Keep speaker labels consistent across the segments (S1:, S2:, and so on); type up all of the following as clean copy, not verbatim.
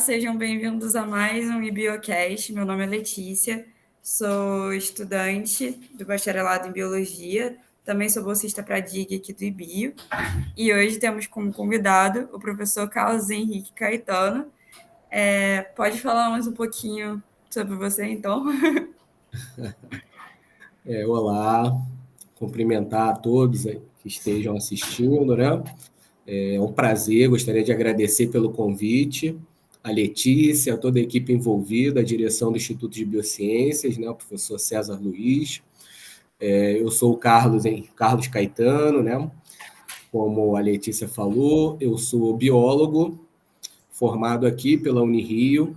S1: sejam bem-vindos a mais um IBIOcast. Meu nome é Letícia, sou estudante do bacharelado em Biologia, também sou bolsista para a DIG aqui do IBIO, e hoje temos como convidado o professor Carlos Henrique Caetano. Pode falar mais um pouquinho sobre você, então?
S2: Olá, cumprimentar a todos que estejam assistindo, né? É um prazer, gostaria de agradecer pelo convite, a Letícia, a toda a equipe envolvida, a direção do Instituto de Biociências, né? O professor César Luiz. Eu sou o Carlos Caetano, né? Como a Letícia falou, eu sou biólogo, formado aqui pela Unirio,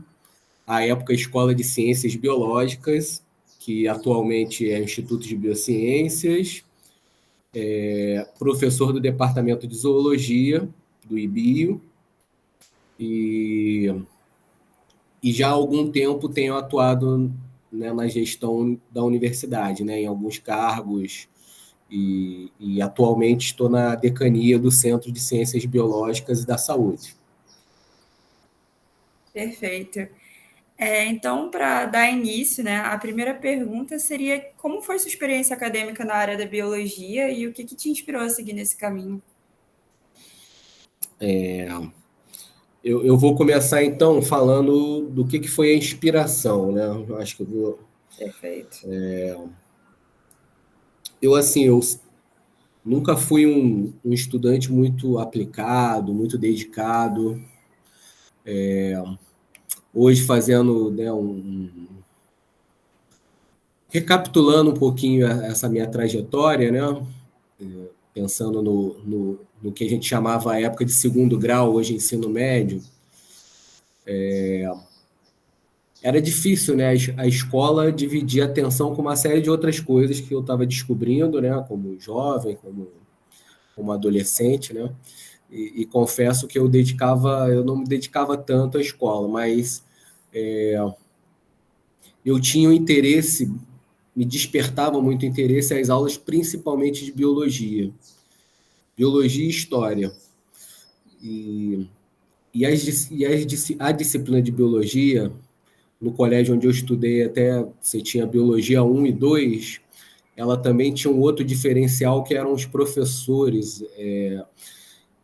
S2: à época Escola de Ciências Biológicas, que atualmente é Instituto de Biociências, professor do Departamento de Zoologia do IBIO, e já há algum tempo tenho atuado, né, na gestão da universidade, né, em alguns cargos, e atualmente estou na decania do Centro de Ciências Biológicas e da Saúde.
S1: Perfeito. Então, para dar início, né, a primeira pergunta seria como foi sua experiência acadêmica na área da biologia e o que te inspirou a seguir nesse caminho?
S2: Eu vou começar, então, falando do que foi a inspiração, né? Eu acho que eu vou...
S1: Perfeito.
S2: Eu nunca fui um estudante muito aplicado, muito dedicado. Hoje, fazendo, né, recapitulando um pouquinho essa minha trajetória, né? Pensando no que a gente chamava à época de segundo grau, hoje ensino médio, era difícil, né? A escola dividir a atenção com uma série de outras coisas que eu estava descobrindo, né? Como jovem, como adolescente, né? E confesso que eu não me dedicava tanto à escola, mas eu tinha um interesse, me despertava muito interesse as aulas, principalmente de biologia e história. A disciplina de biologia, no colégio onde eu estudei, até você tinha biologia 1 e 2, ela também tinha um outro diferencial, que eram os professores,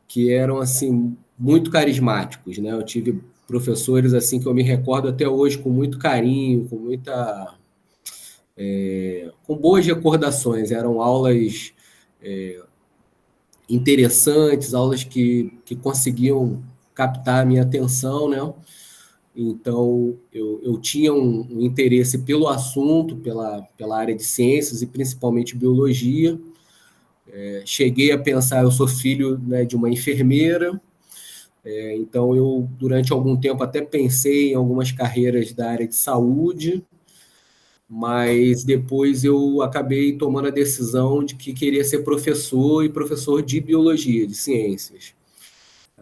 S2: que eram assim muito carismáticos, né? Eu tive professores assim que eu me recordo até hoje com muito carinho, com boas recordações. Eram aulas interessantes, aulas que conseguiam captar a minha atenção, né? Então, eu tinha um interesse pelo assunto, pela área de ciências e principalmente biologia. Cheguei a pensar, eu sou filho, né, de uma enfermeira, então eu, durante algum tempo, até pensei em algumas carreiras da área de saúde, mas depois eu acabei tomando a decisão de que queria ser professor e professor de biologia, de ciências.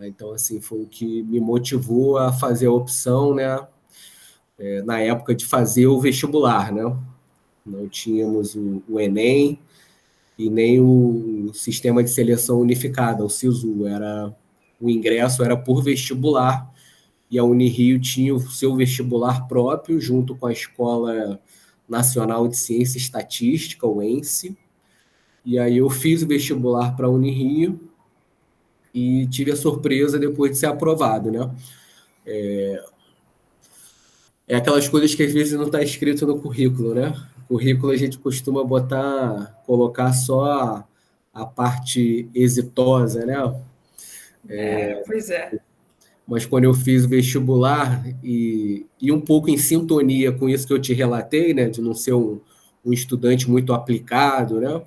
S2: Então, assim, foi o que me motivou a fazer a opção, né, na época de fazer o vestibular, né? Não tínhamos o Enem e nem o Sistema de Seleção Unificada, o SISU. O ingresso era por vestibular, e a Unirio tinha o seu vestibular próprio, junto com a Escola Nacional de Ciência e Estatística, o ENSE. E aí eu fiz o vestibular para a Unirio e tive a surpresa depois de ser aprovado, né? Aquelas coisas que às vezes não está escrito no currículo, né? O currículo a gente costuma colocar só a parte exitosa, né?
S1: Pois é.
S2: Mas quando eu fiz o vestibular e um pouco em sintonia com isso que eu te relatei, né? De não ser um estudante muito aplicado, né?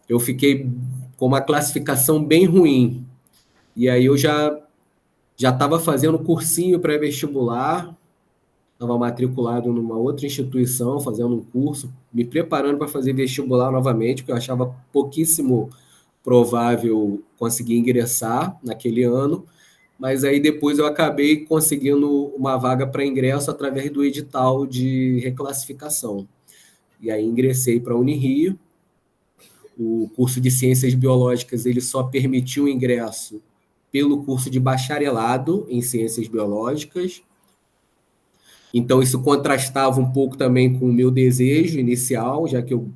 S2: Eu fiquei com uma classificação bem ruim. E aí eu já estava fazendo cursinho pré-vestibular, estava matriculado numa outra instituição, fazendo um curso, me preparando para fazer vestibular novamente, porque eu achava pouquíssimo provável conseguir ingressar naquele ano, mas aí depois eu acabei conseguindo uma vaga para ingresso através do edital de reclassificação. E aí ingressei para a Unirio. O curso de Ciências Biológicas ele só permitiu o ingresso pelo curso de bacharelado em ciências biológicas. Então, isso contrastava um pouco também com o meu desejo inicial, já que o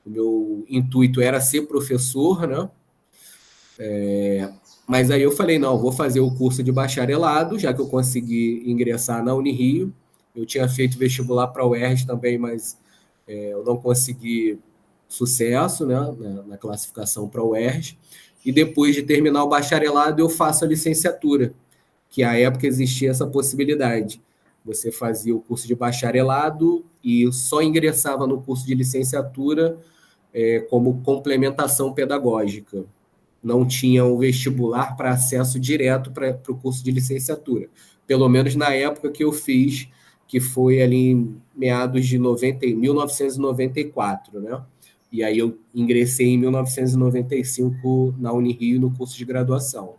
S2: meu intuito era ser professor, né? Mas aí eu falei, não, vou fazer o curso de bacharelado, já que eu consegui ingressar na Unirio. Eu tinha feito vestibular para a UERJ também, mas eu não consegui sucesso, né, na classificação para a UERJ. E depois de terminar o bacharelado, eu faço a licenciatura, que à época existia essa possibilidade. Você fazia o curso de bacharelado e só ingressava no curso de licenciatura como complementação pedagógica. Não tinha o vestibular para acesso direto para o curso de licenciatura. Pelo menos na época que eu fiz, que foi ali em meados de 1994, né? E aí eu ingressei em 1995 na Unirio no curso de graduação.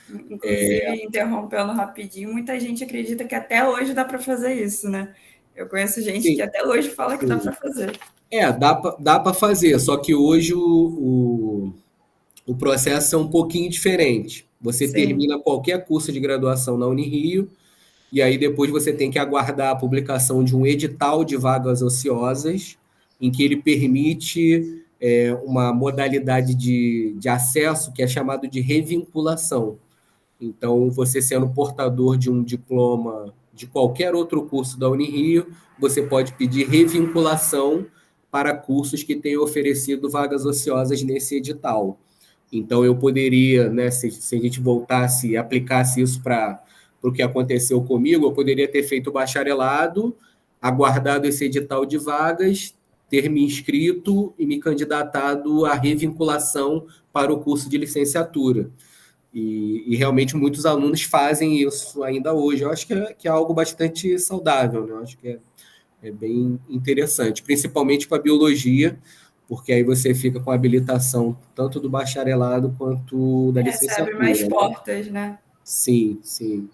S1: Inclusive, interrompendo rapidinho, muita gente acredita que até hoje dá para fazer isso, né? Eu conheço gente que
S2: Sim,
S1: até hoje fala que dá para
S2: sim.
S1: fazer.
S2: Dá para fazer, só que hoje o processo é um pouquinho diferente. Você
S1: Sim,
S2: termina qualquer curso de graduação na Unirio, e aí depois você tem que aguardar a publicação de um edital de vagas ociosas, em que ele permite uma modalidade de acesso que é chamado de revinculação. Então, você sendo portador de um diploma de qualquer outro curso da Unirio, você pode pedir revinculação para cursos que tenham oferecido vagas ociosas nesse edital. Então, eu poderia, né, se a gente voltasse e aplicasse isso para o que aconteceu comigo, eu poderia ter feito o bacharelado, aguardado esse edital de vagas, ter me inscrito e me candidatado à revinculação para o curso de licenciatura. E realmente muitos alunos fazem isso ainda hoje. Eu acho que é algo bastante saudável, né? Eu acho que é bem interessante, principalmente para a biologia, porque aí você fica com a habilitação tanto do bacharelado quanto da
S1: se abre mais
S2: licenciatura, né?
S1: portas, né?
S2: Sim, sim.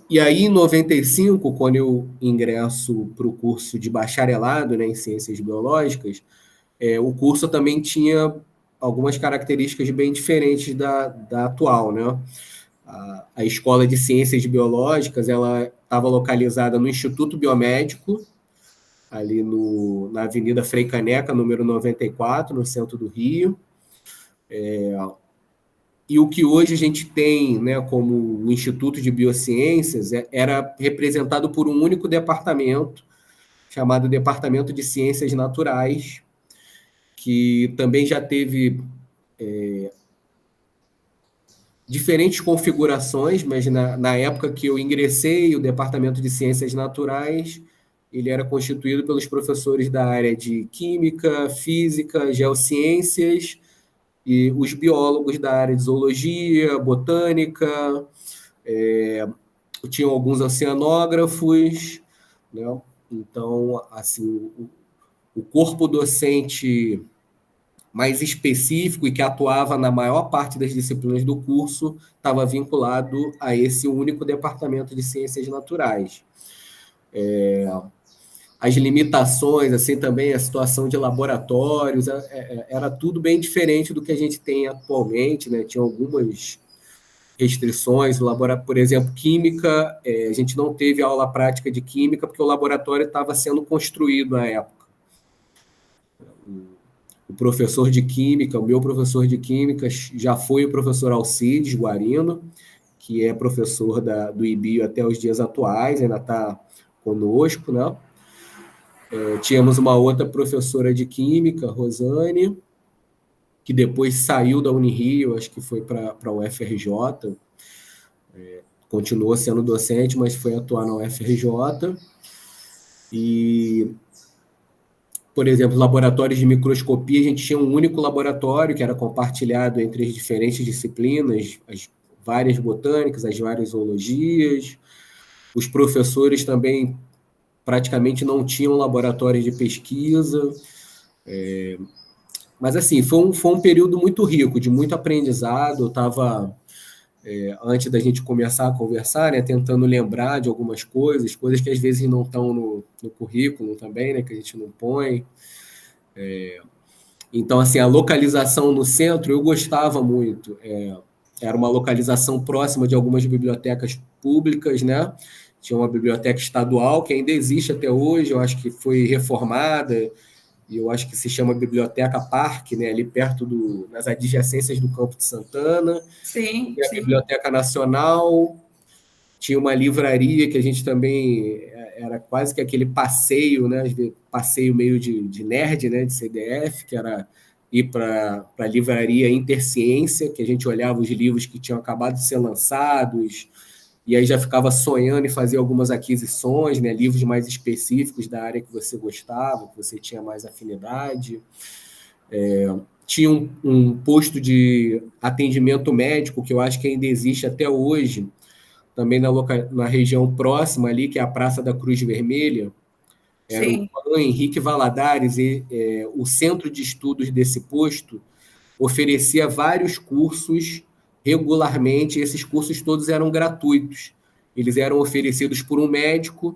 S2: E aí, em 95, quando eu ingresso para o curso de bacharelado, né, em ciências biológicas, o curso também tinha algumas características bem diferentes da atual, né? A Escola de Ciências Biológicas, ela estava localizada no Instituto Biomédico, ali na Avenida Frei Caneca, número 94, no centro do Rio. E o que hoje a gente tem, né, como o Instituto de Biociências era representado por um único departamento, chamado Departamento de Ciências Naturais, que também já teve diferentes configurações, mas na época que eu ingressei, o Departamento de Ciências Naturais, ele era constituído pelos professores da área de Química, Física, Geociências e os biólogos da área de Zoologia, Botânica, tinham alguns oceanógrafos, né? Então, assim, o corpo docente mais específico e que atuava na maior parte das disciplinas do curso estava vinculado a esse único departamento de ciências naturais. As limitações, assim também a situação de laboratórios, era tudo bem diferente do que a gente tem atualmente, né? Tinha algumas restrições, por exemplo, química, a gente não teve aula prática de química porque o laboratório estava sendo construído na época. O professor de química, o meu professor de química já foi o professor Alcides Guarino, que é professor do IBIO até os dias atuais, ainda está conosco, né? Tínhamos uma outra professora de química, Rosane, que depois saiu da Unirio, acho que foi para a UFRJ, continuou sendo docente, mas foi atuar na UFRJ. E, por exemplo, laboratórios de microscopia, a gente tinha um único laboratório que era compartilhado entre as diferentes disciplinas, as várias botânicas, as várias zoologias. Os professores também praticamente não tinham laboratórios de pesquisa. Mas, assim, foi um período muito rico, de muito aprendizado. Eu estava, antes da gente começar a conversar, né, tentando lembrar de algumas coisas que às vezes não estão no currículo também, né, que a gente não põe. Então, assim, a localização no centro eu gostava muito. Era uma localização próxima de algumas bibliotecas públicas, né? Tinha uma biblioteca estadual que ainda existe até hoje, eu acho que foi reformada, e eu acho que se chama Biblioteca Parque, né? Ali perto nas adjacências do Campo de Santana.
S1: Sim,
S2: E a
S1: sim.
S2: Biblioteca Nacional, tinha uma livraria que a gente também era quase que aquele passeio, né? Passeio meio de nerd, né? De CDF, que era ir para a livraria Interciência, que a gente olhava os livros que tinham acabado de ser lançados, e aí já ficava sonhando em fazer algumas aquisições, né? Livros mais específicos da área que você gostava, que você tinha mais afinidade. Tinha um posto de atendimento médico, que eu acho que ainda existe até hoje, também na região próxima ali, que é a Praça da Cruz Vermelha. Era o
S1: Sim.
S2: Henrique Valadares, e o centro de estudos desse posto oferecia vários cursos regularmente, e esses cursos todos eram gratuitos. Eles eram oferecidos por um médico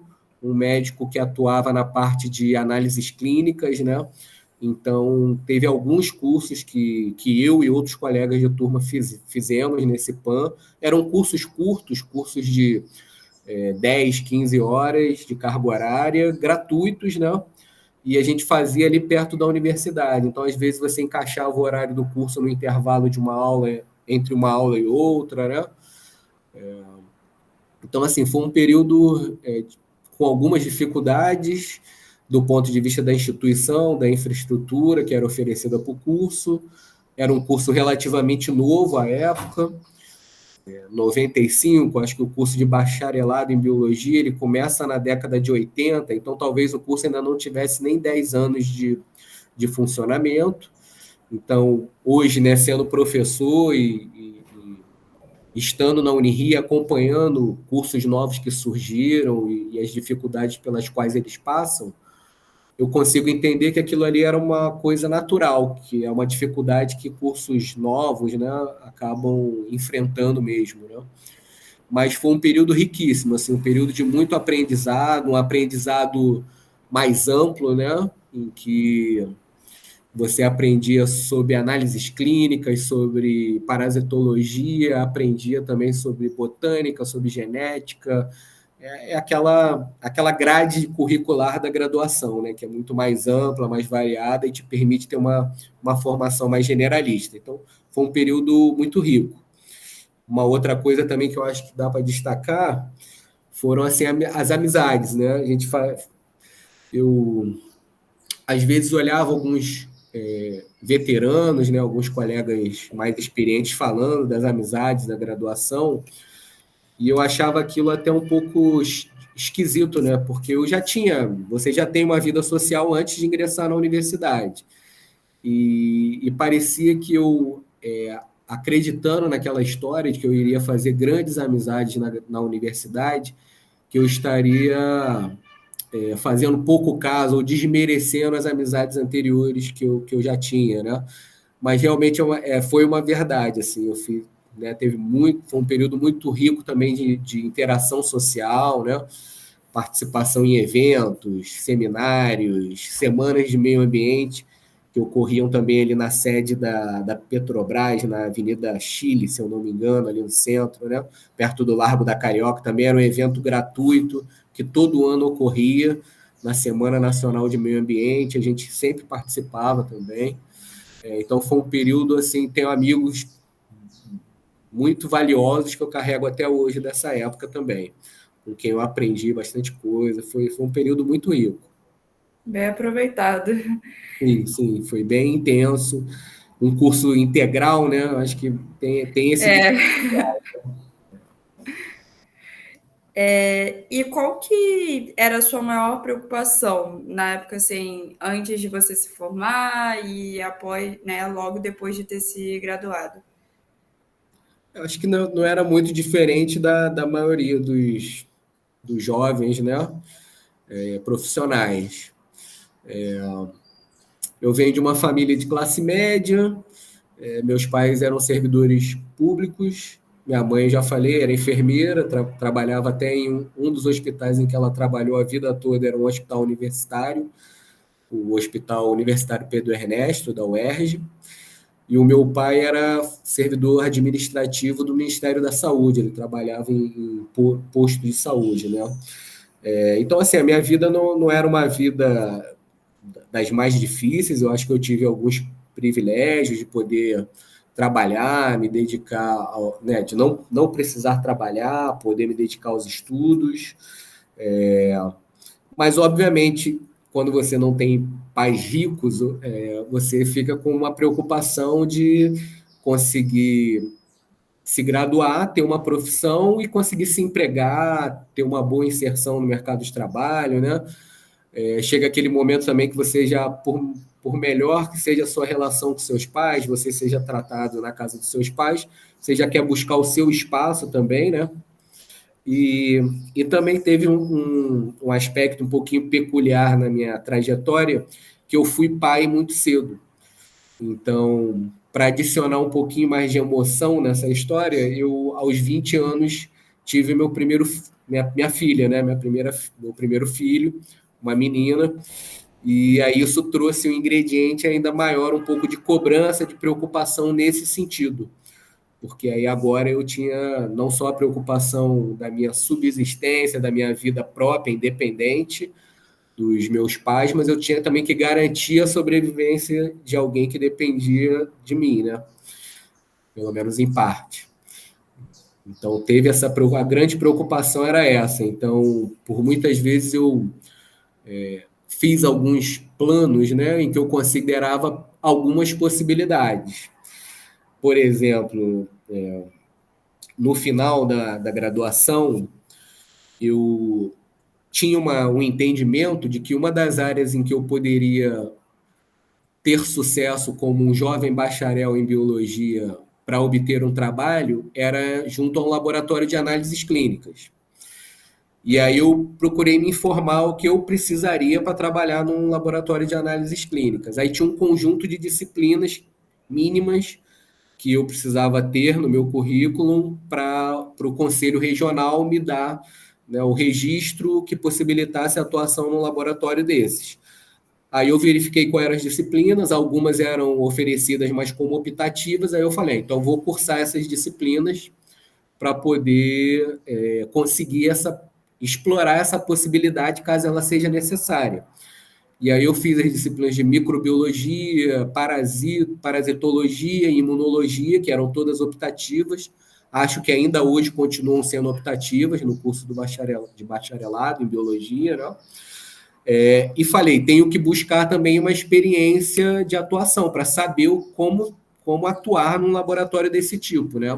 S2: que atuava na parte de análises clínicas, né? Então, teve alguns cursos que eu e outros colegas de turma fizemos nesse PAN. Eram cursos curtos, cursos de 10, 15 horas de carga horária, gratuitos, né? E a gente fazia ali perto da universidade. Então, às vezes, você encaixava o horário do curso no intervalo de uma aula, entre uma aula e outra, né? Então, assim, foi um período com algumas dificuldades do ponto de vista da instituição, da infraestrutura que era oferecida para o curso. Era um curso relativamente novo à época, 95, acho que o curso de bacharelado em biologia, ele começa na década de 80, então talvez o curso ainda não tivesse nem 10 anos de funcionamento. Então, hoje, né, sendo professor e estando na Unirio, acompanhando cursos novos que surgiram e as dificuldades pelas quais eles passam, eu consigo entender que aquilo ali era uma coisa natural, que é uma dificuldade que cursos novos, né, acabam enfrentando mesmo, né? Mas foi um período riquíssimo, assim, um período de muito aprendizado, um aprendizado mais amplo, né, em que você aprendia sobre análises clínicas, sobre parasitologia, aprendia também sobre botânica, sobre genética. É aquela grade curricular da graduação, né, que é muito mais ampla, mais variada e te permite ter uma formação mais generalista. Então, foi um período muito rico. Uma outra coisa também que eu acho que dá para destacar foram assim, as amizades, né? Eu às vezes olhava alguns veteranos, né, alguns colegas mais experientes falando das amizades da graduação, e eu achava aquilo até um pouco esquisito, né? Porque você já tem uma vida social antes de ingressar na universidade. E parecia que eu, acreditando naquela história de que eu iria fazer grandes amizades na universidade, que eu estaria fazendo pouco caso ou desmerecendo as amizades anteriores que eu já tinha, né? Mas realmente foi uma verdade, assim, eu fiz, né, foi um período muito rico também de interação social, né? Participação em eventos, seminários, semanas de meio ambiente, que ocorriam também ali na sede da Petrobras, na Avenida Chile, se eu não me engano, ali no centro, né? Perto do Largo da Carioca, também era um evento gratuito que todo ano ocorria na Semana Nacional de Meio Ambiente, a gente sempre participava também. Então foi um período, assim, tenho amigos muito valiosos que eu carrego até hoje dessa época também, com quem eu aprendi bastante coisa, foi um período muito rico.
S1: Bem aproveitado.
S2: Sim, sim, foi bem intenso, um curso integral, né? Acho que tem esse
S1: É. E qual que era a sua maior preocupação na época, assim, antes de você se formar e após, né, logo depois de ter se graduado?
S2: eu acho que não era muito diferente da maioria dos jovens, né? Profissionais. Eu venho de uma família de classe média, meus pais eram servidores públicos, minha mãe, já falei, era enfermeira, trabalhava até em um dos hospitais em que ela trabalhou a vida toda, era um hospital universitário. o Hospital Universitário Pedro Ernesto, da UERJ, e o meu pai era servidor administrativo do Ministério da Saúde, ele trabalhava em posto de saúde, né? Então, assim, a minha vida não era uma vida das mais difíceis, eu acho que eu tive alguns privilégios de poder trabalhar, me dedicar, né, de não precisar trabalhar, poder me dedicar aos estudos, mas, obviamente, quando você não tem pais ricos, você fica com uma preocupação de conseguir se graduar, ter uma profissão e conseguir se empregar, ter uma boa inserção no mercado de trabalho, né? Chega aquele momento também que você já, por melhor que seja a sua relação com seus pais, você seja tratado na casa dos seus pais, você já quer buscar o seu espaço também, né? E, e também teve um aspecto um pouquinho peculiar na minha trajetória, que eu fui pai muito cedo. Então, para adicionar um pouquinho mais de emoção nessa história, eu, aos 20 anos, tive minha filha, né? Meu primeiro filho, uma menina, e aí isso trouxe um ingrediente ainda maior, um pouco de cobrança, de preocupação nesse sentido. Porque aí agora eu tinha não só a preocupação da minha subsistência, da minha vida própria, independente dos meus pais, mas eu tinha também que garantir a sobrevivência de alguém que dependia de mim, né? Pelo menos em parte. Então teve a grande preocupação era essa. Então, por muitas vezes eu fiz alguns planos, né, em que eu considerava algumas possibilidades. Por exemplo, no final da graduação, eu tinha um entendimento de que uma das áreas em que eu poderia ter sucesso como um jovem bacharel em biologia para obter um trabalho era junto a um laboratório de análises clínicas. E aí eu procurei me informar o que eu precisaria para trabalhar num laboratório de análises clínicas. Aí tinha um conjunto de disciplinas mínimas que eu precisava ter no meu currículo para o Conselho Regional me dar, né, o registro que possibilitasse a atuação num laboratório desses. Aí eu verifiquei quais eram as disciplinas, algumas eram oferecidas, mas como optativas, aí eu falei, então vou cursar essas disciplinas para poder conseguir explorar essa possibilidade caso ela seja necessária. E aí eu fiz as disciplinas de microbiologia, parasitologia e imunologia, que eram todas optativas. Acho que ainda hoje continuam sendo optativas no curso de bacharelado em biologia, né? E falei, tenho que buscar também uma experiência de atuação para saber como atuar num laboratório desse tipo, né?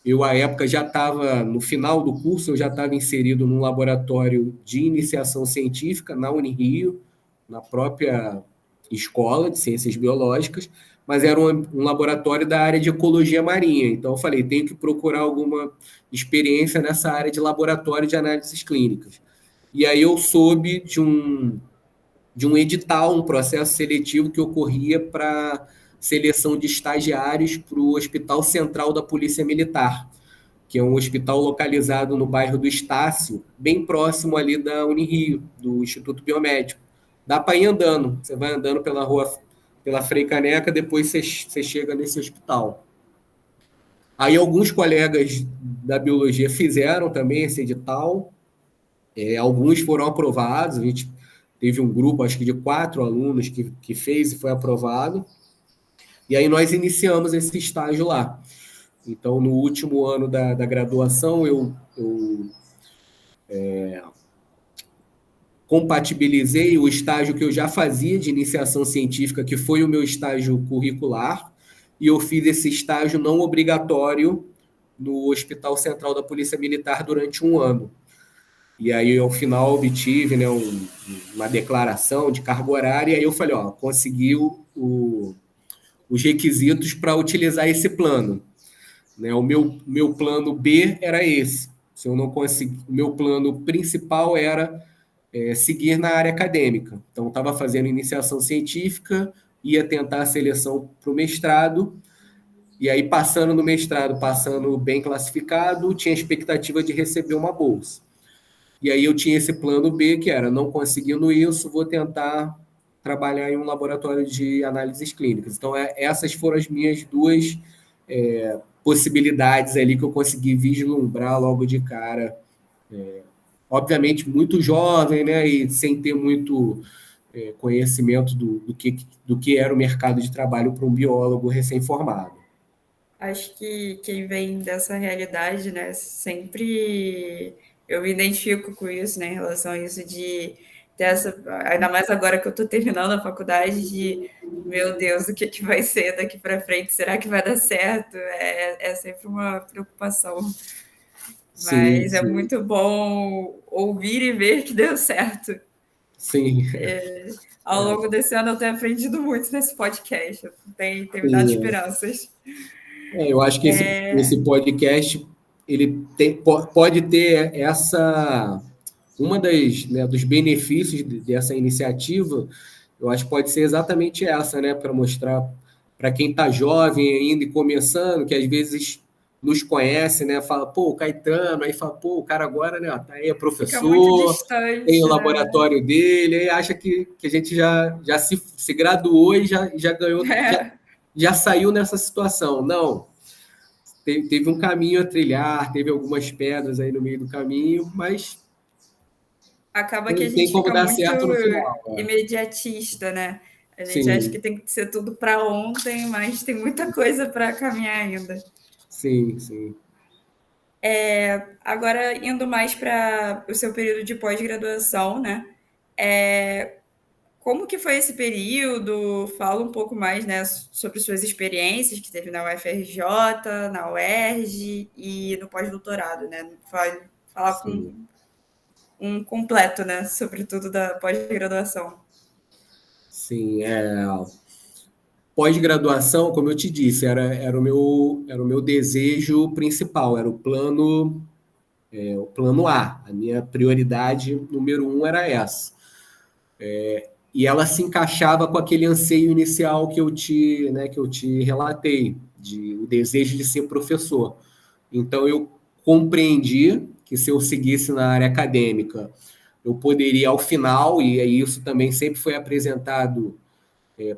S2: Eu, à época, já estava, no final do curso, eu já estava inserido num laboratório de iniciação científica na Unirio, na própria escola de ciências biológicas, mas era um laboratório da área de ecologia marinha. Então, eu falei, tenho que procurar alguma experiência nessa área de laboratório de análises clínicas. E aí eu soube de um edital, um processo seletivo que ocorria para seleção de estagiários para o Hospital Central da Polícia Militar, que é um hospital localizado no bairro do Estácio, bem próximo ali da Unirio, do Instituto Biomédico. Dá para ir andando, você vai andando pela rua, pela Frei Caneca, depois você chega nesse hospital. Aí alguns colegas da biologia fizeram também esse edital, alguns foram aprovados, a gente teve um grupo, acho que de 4 alunos que fez e foi aprovado, e aí nós iniciamos esse estágio lá. Então, no último ano da graduação, eu compatibilizei o estágio que eu já fazia de iniciação científica, que foi o meu estágio curricular, e eu fiz esse estágio não obrigatório no Hospital Central da Polícia Militar durante um ano. E aí, ao final, obtive, né, uma declaração de carga horária, e aí eu falei, consegui os requisitos para utilizar esse plano. Né? O meu plano B era esse. Se eu não conseguir, o meu plano principal era seguir na área acadêmica. Então, estava fazendo iniciação científica, ia tentar a seleção para o mestrado, e aí, passando no mestrado, passando bem classificado, tinha expectativa de receber uma bolsa. E aí eu tinha esse plano B, que era, não conseguindo isso, vou tentar trabalhar em um laboratório de análises clínicas. Então, essas foram as minhas duas possibilidades ali que eu consegui vislumbrar logo de cara. Obviamente, muito jovem, né, e sem ter muito conhecimento do que era o mercado de trabalho para um biólogo recém-formado.
S1: Acho que quem vem dessa realidade, né, sempre eu me identifico com isso, né, em relação a isso de ter essa, ainda mais agora que eu estou terminando a faculdade, de meu Deus, o que, que vai ser daqui para frente? Será que vai dar certo? É sempre uma preocupação.
S2: Sim,
S1: Mas é
S2: sim,
S1: muito bom ouvir e ver que deu certo.
S2: sim,
S1: Ao longo desse ano eu tenho aprendido muito nesse podcast. Tem me dado
S2: sim.
S1: esperanças.
S2: Eu acho que esse podcast ele pode ter essa uma dos benefícios dessa iniciativa, eu acho que pode ser exatamente essa, né, para mostrar para quem está jovem ainda e começando, que às vezes nos conhece, né, fala, pô, o Caetano, aí fala, pô, o cara agora, né, tá aí, é
S1: Fica muito
S2: professor, tem o
S1: distante, né?
S2: laboratório dele, aí acha que a gente já se graduou e já ganhou, já saiu nessa situação. Não, teve um caminho a trilhar, teve algumas pedras aí no meio do caminho, mas
S1: Acaba que a
S2: tem
S1: gente
S2: como
S1: fica
S2: dar
S1: muito
S2: certo no final.
S1: imediatista, né? A gente acha que
S2: Sim,
S1: tem que ser tudo para ontem, mas tem muita coisa para caminhar ainda.
S2: sim, sim.
S1: Agora, indo mais para o seu período de pós-graduação, né? É, como que foi esse período? Fala um pouco mais, né, sobre suas experiências que teve na UFRJ, na UERJ e no pós-doutorado, né? Falar com
S2: Sim,
S1: um completo, né, sobre tudo da pós-graduação.
S2: sim. Pós-graduação, como eu te disse, era o meu desejo principal, era o plano A. A minha prioridade número um era essa. E ela se encaixava com aquele anseio inicial que eu te relatei, o desejo de ser professor. Então, eu compreendi que se eu seguisse na área acadêmica, eu poderia, ao final, e isso também sempre foi apresentado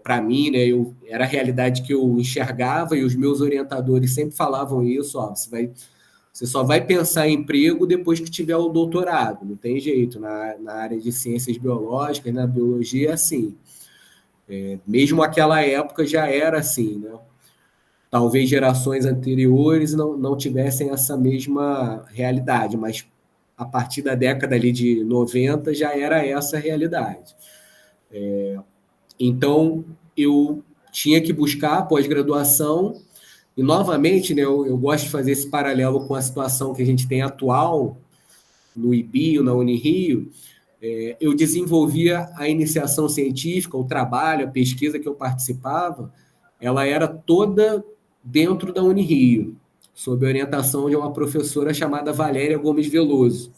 S2: para mim, né, era a realidade que eu enxergava, e os meus orientadores sempre falavam isso, ó, você só vai pensar em emprego depois que tiver o doutorado, não tem jeito, na área de ciências biológicas, na biologia é assim. Mesmo aquela época já era assim, né? Talvez gerações anteriores não tivessem essa mesma realidade, mas a partir da década ali de 90 já era essa a realidade. Então, eu tinha que buscar pós-graduação, e novamente, né, eu gosto de fazer esse paralelo com a situação que a gente tem atual, no IBIO, na Unirio. Eu desenvolvia a iniciação científica, o trabalho, a pesquisa que eu participava, ela era toda dentro da Unirio, sob a orientação de uma professora chamada Valéria Gomes Veloso,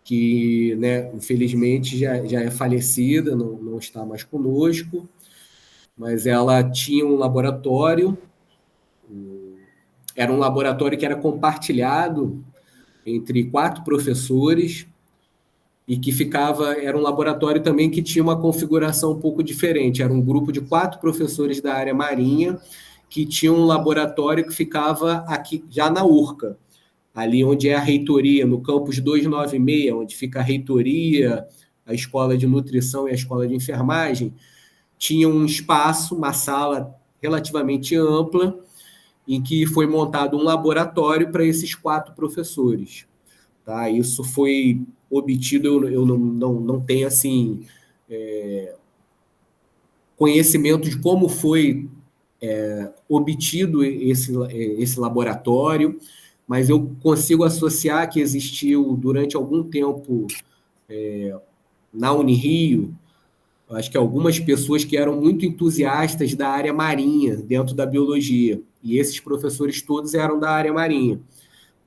S2: que, né, infelizmente já é falecida, não está mais conosco, mas ela tinha um laboratório, era um laboratório que era compartilhado entre 4 professores, e que era um laboratório também que tinha uma configuração um pouco diferente. Era um grupo de 4 professores da área marinha que tinha um laboratório que ficava aqui já na Urca, ali onde é a reitoria, no campus 296, onde fica a reitoria, a escola de nutrição e a escola de enfermagem. Tinha um espaço, uma sala relativamente ampla, em que foi montado um laboratório para esses 4 professores. Tá? Isso foi obtido, eu não tenho assim conhecimento de como foi obtido esse laboratório, mas eu consigo associar que existiu durante algum tempo na Unirio, acho que algumas pessoas que eram muito entusiastas da área marinha dentro da biologia, e esses professores todos eram da área marinha.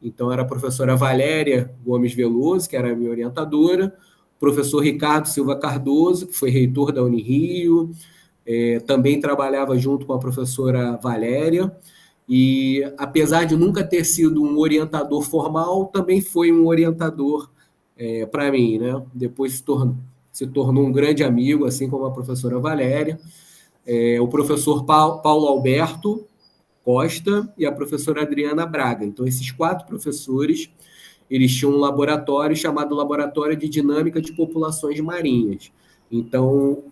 S2: Então, era a professora Valéria Gomes Veloso, que era a minha orientadora, o professor Ricardo Silva Cardoso, que foi reitor da Unirio, também trabalhava junto com a professora Valéria, e apesar de nunca ter sido um orientador formal, também foi um orientador para mim, né? Depois se tornou. se tornou um grande amigo, assim como a professora Valéria, o professor Paulo Alberto Costa e a professora Adriana Braga. Então, esses 4 professores, eles tinham um laboratório chamado Laboratório de Dinâmica de Populações Marinhas. Então,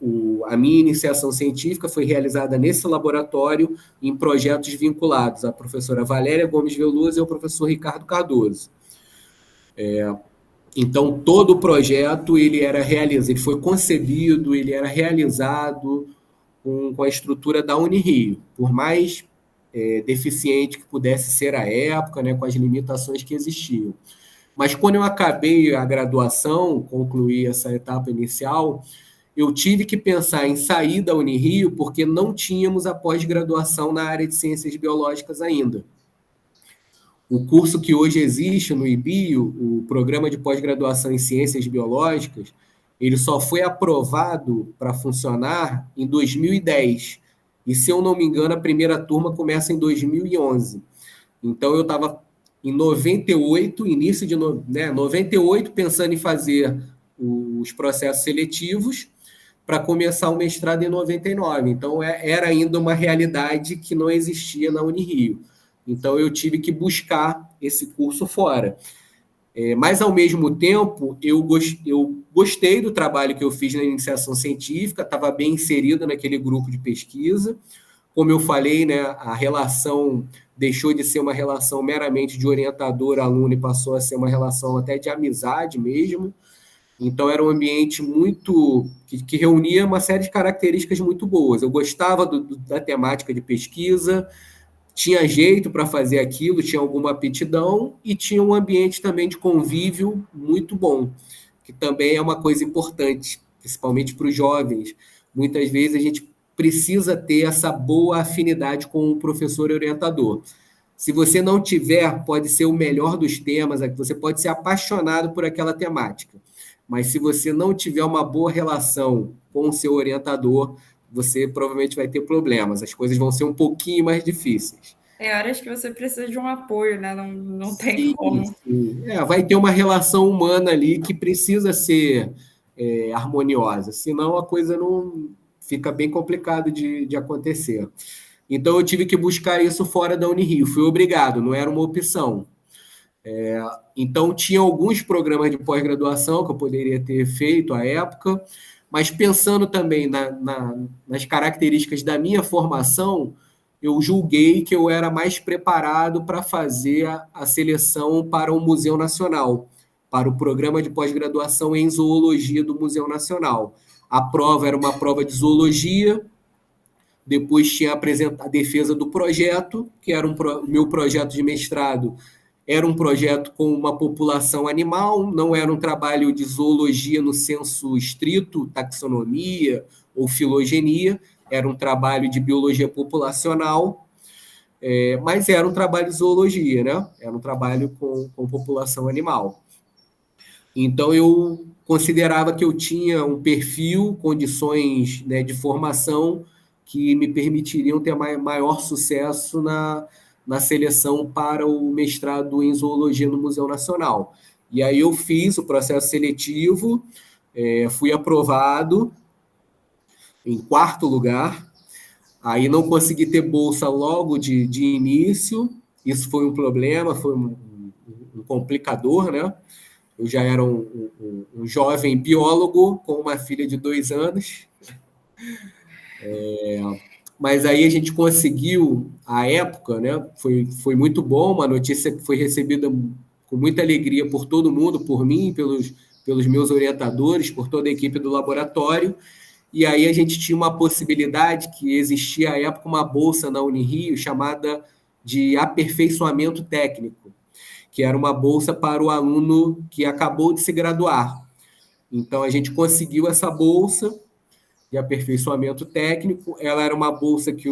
S2: a minha iniciação científica foi realizada nesse laboratório em projetos vinculados à professora Valéria Gomes Veloso e ao professor Ricardo Cardoso. Então, todo o projeto ele foi concebido, ele era realizado com a estrutura da Unirio, por mais deficiente que pudesse ser a época, né, com as limitações que existiam. Mas quando eu acabei a graduação, concluí essa etapa inicial, eu tive que pensar em sair da Unirio porque não tínhamos a pós-graduação na área de ciências biológicas ainda. O curso que hoje existe no IBIO, o Programa de Pós-Graduação em Ciências Biológicas, ele só foi aprovado para funcionar em 2010. E, se eu não me engano, a primeira turma começa em 2011. Então, eu estava em 98, início de 98, pensando em fazer os processos seletivos para começar o mestrado em 99. Então, era ainda uma realidade que não existia na Unirio. Então, eu tive que buscar esse curso fora. Mas, ao mesmo tempo, eu gostei do trabalho que eu fiz na iniciação científica, estava bem inserido naquele grupo de pesquisa. Como eu falei, né, a relação deixou de ser uma relação meramente de orientador-aluno e passou a ser uma relação até de amizade mesmo. Então, era um ambiente muito que reunia uma série de características muito boas. Eu gostava da temática de pesquisa, tinha jeito para fazer aquilo, tinha alguma aptidão e tinha um ambiente também de convívio muito bom, que também é uma coisa importante, principalmente para os jovens. Muitas vezes a gente precisa ter essa boa afinidade com o professor orientador. Se você não tiver, pode ser o melhor dos temas, você pode ser apaixonado por aquela temática, mas se você não tiver uma boa relação com o seu orientador, você provavelmente vai ter problemas, as coisas vão ser um pouquinho mais difíceis.
S1: Tem horas que você precisa de um apoio, né? Não tem
S2: Sim,
S1: como.
S2: sim. Vai ter uma relação humana ali que precisa ser harmoniosa, senão a coisa não fica bem complicado de acontecer. Então, eu tive que buscar isso fora da Unirio, fui obrigado, não era uma opção. Então, tinha alguns programas de pós-graduação que eu poderia ter feito à época, mas pensando também nas características da minha formação, eu julguei que eu era mais preparado para fazer a seleção para o Museu Nacional, para o programa de pós-graduação em zoologia do Museu Nacional. A prova era uma prova de zoologia, depois tinha a defesa do projeto, que era meu projeto de mestrado, era um projeto com uma população animal, não era um trabalho de zoologia no senso estrito, taxonomia ou filogenia, era um trabalho de biologia populacional, mas era um trabalho de zoologia, né? Era um trabalho com população animal. Então, eu considerava que eu tinha um perfil, condições, né, de formação que me permitiriam ter maior sucesso na seleção para o mestrado em zoologia no Museu Nacional. E aí eu fiz o processo seletivo, fui aprovado em 4º lugar, aí não consegui ter bolsa logo de início, isso foi um problema, foi um complicador, né? Eu já era um jovem biólogo com uma filha de 2 anos, mas aí a gente conseguiu, à época, né? Foi muito bom, uma notícia que foi recebida com muita alegria por todo mundo, por mim, pelos meus orientadores, por toda a equipe do laboratório. E aí a gente tinha uma possibilidade que existia à época uma bolsa na Unirio chamada de aperfeiçoamento técnico, que era uma bolsa para o aluno que acabou de se graduar. Então, a gente conseguiu essa bolsa de aperfeiçoamento técnico. Ela era uma bolsa que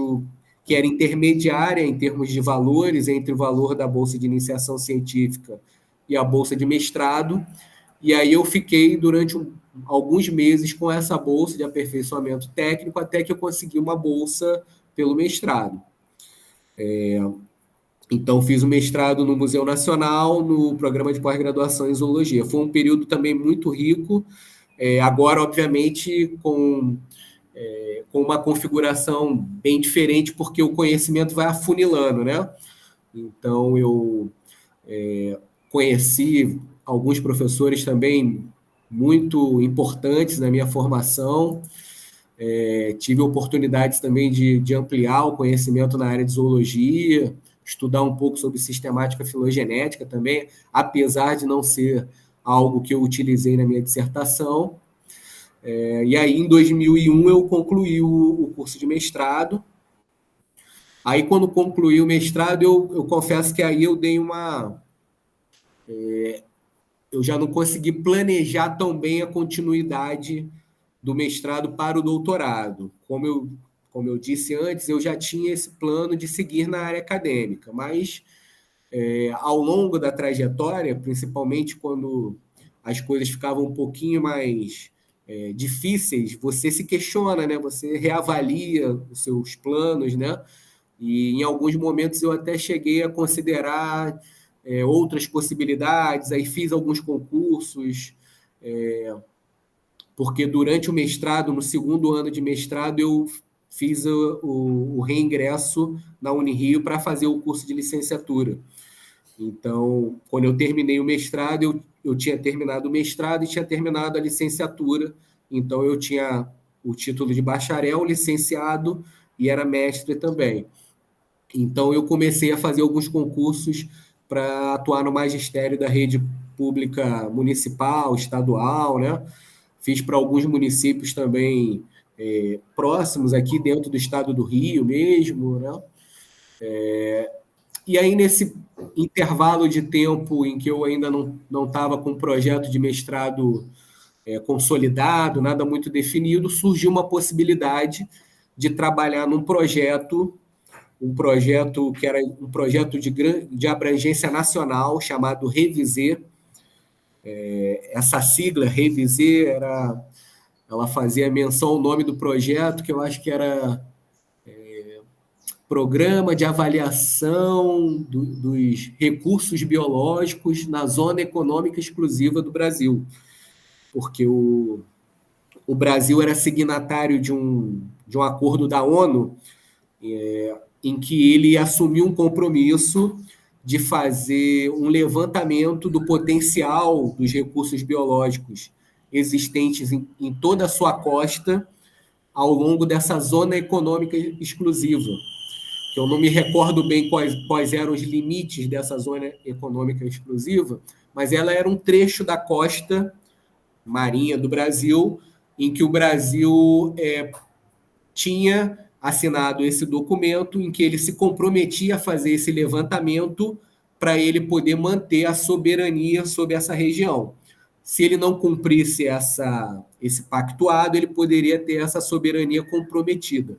S2: era intermediária em termos de valores entre o valor da bolsa de iniciação científica e a bolsa de mestrado. E aí eu fiquei durante alguns meses com essa bolsa de aperfeiçoamento técnico até que eu consegui uma bolsa pelo mestrado. Então, fiz o mestrado no Museu Nacional, no programa de pós-graduação em zoologia. Foi um período também muito rico, agora, obviamente, com uma configuração bem diferente, porque o conhecimento vai afunilando, né? Então, eu conheci alguns professores também muito importantes na minha formação, tive oportunidades também de ampliar o conhecimento na área de zoologia, estudar um pouco sobre sistemática filogenética também, apesar de não ser algo que eu utilizei na minha dissertação. E aí, em 2001, eu concluí o curso de mestrado. Aí, quando concluí o mestrado, eu confesso que aí eu dei uma... eu já não consegui planejar tão bem a continuidade do mestrado para o doutorado. Como eu disse antes, eu já tinha esse plano de seguir na área acadêmica, mas ao longo da trajetória, principalmente quando as coisas ficavam um pouquinho mais difíceis, você se questiona, né? Você reavalia os seus planos, né? E em alguns momentos eu até cheguei a considerar outras possibilidades, aí fiz alguns concursos, porque durante o mestrado, no segundo ano de mestrado, eu fiz o reingresso na Unirio para fazer o curso de licenciatura. Então, quando eu terminei o mestrado, eu tinha terminado o mestrado e tinha terminado a licenciatura. Então, eu tinha o título de bacharel, licenciado e era mestre também. Então, eu comecei a fazer alguns concursos para atuar no magistério da rede pública municipal, estadual, né? Fiz para alguns municípios também próximos aqui dentro do estado do Rio mesmo, né? E aí, nesse intervalo de tempo em que eu ainda não estava com um projeto de mestrado consolidado, nada muito definido, surgiu uma possibilidade de trabalhar num projeto, um projeto que era um projeto de abrangência nacional, chamado Reviser. Essa sigla, Reviser, ela fazia menção ao nome do projeto, que eu acho que era Programa de Avaliação dos Recursos Biológicos na Zona Econômica Exclusiva do Brasil, porque o Brasil era signatário de um acordo da ONU em que ele assumiu um compromisso de fazer um levantamento do potencial dos recursos biológicos existentes em toda a sua costa ao longo dessa zona econômica exclusiva, que eu não me recordo bem quais eram os limites dessa zona econômica exclusiva, mas ela era um trecho da costa marinha do Brasil, em que o Brasil tinha assinado esse documento em que ele se comprometia a fazer esse levantamento para ele poder manter a soberania sobre essa região. Se ele não cumprisse esse pactuado, ele poderia ter essa soberania comprometida.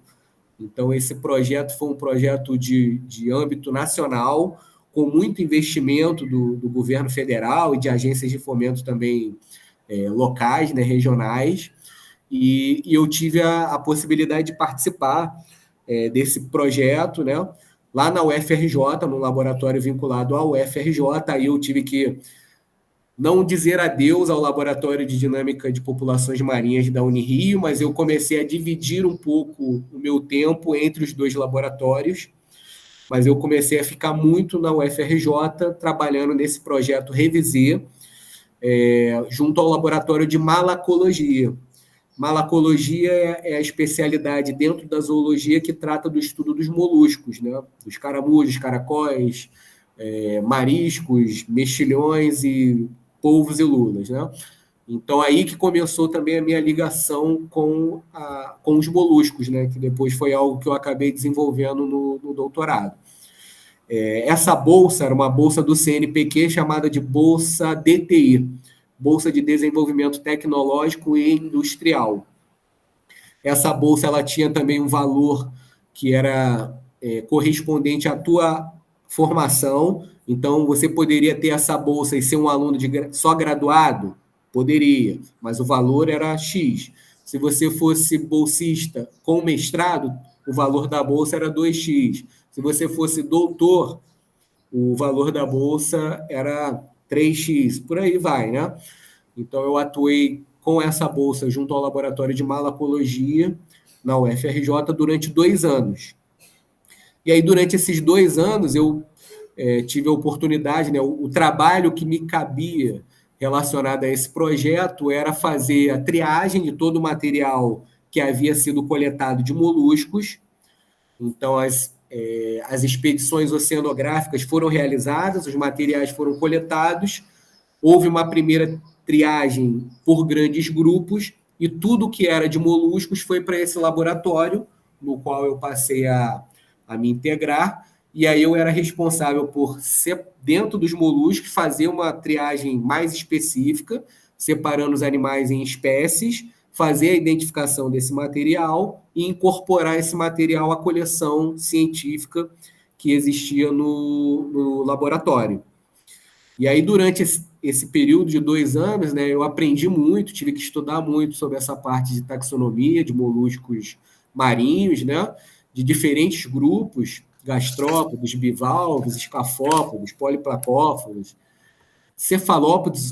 S2: Então, esse projeto foi um projeto de âmbito nacional, com muito investimento do governo federal e de agências de fomento também locais, né, regionais, e eu tive a possibilidade de participar desse projeto, né, lá na UFRJ, no laboratório vinculado ao UFRJ. Aí eu tive que não dizer adeus ao Laboratório de Dinâmica de Populações Marinhas da Unirio, mas eu comecei a dividir um pouco o meu tempo entre os dois laboratórios, mas eu comecei a ficar muito na UFRJ, trabalhando nesse projeto Reviser, junto ao Laboratório de Malacologia. Malacologia é a especialidade dentro da zoologia que trata do estudo dos moluscos, né? Dos caramujos, caracóis, mariscos, mexilhões e polvos e lulas, né? Então, aí que começou também a minha ligação com os moluscos, né? Que depois foi algo que eu acabei desenvolvendo no doutorado. Essa bolsa era uma bolsa do CNPq chamada de Bolsa DTI, Bolsa de Desenvolvimento Tecnológico e Industrial. Essa bolsa ela tinha também um valor que era correspondente à tua formação. Então, você poderia ter essa bolsa e ser um aluno só graduado? Poderia, mas o valor era X. Se você fosse bolsista com mestrado, o valor da bolsa era 2x. Se você fosse doutor, o valor da bolsa era 3x. Por aí vai, né? Então, eu atuei com essa bolsa junto ao laboratório de malacologia na UFRJ durante 2 anos. E aí, durante esses 2 anos, eu tive a oportunidade, né, o trabalho que me cabia relacionado a esse projeto era fazer a triagem de todo o material que havia sido coletado de moluscos. Então, as expedições oceanográficas foram realizadas, os materiais foram coletados, houve uma primeira triagem por grandes grupos e tudo que era de moluscos foi para esse laboratório, no qual eu passei a me integrar, e aí eu era responsável por, dentro dos moluscos, fazer uma triagem mais específica, separando os animais em espécies, fazer a identificação desse material e incorporar esse material à coleção científica que existia no laboratório. E aí, durante esse período de 2 anos, né, eu aprendi muito, tive que estudar muito sobre essa parte de taxonomia, de moluscos marinhos, né, de diferentes grupos, gastrópodos, bivalves, escafópodos, poliplacófodos. Cefalópodes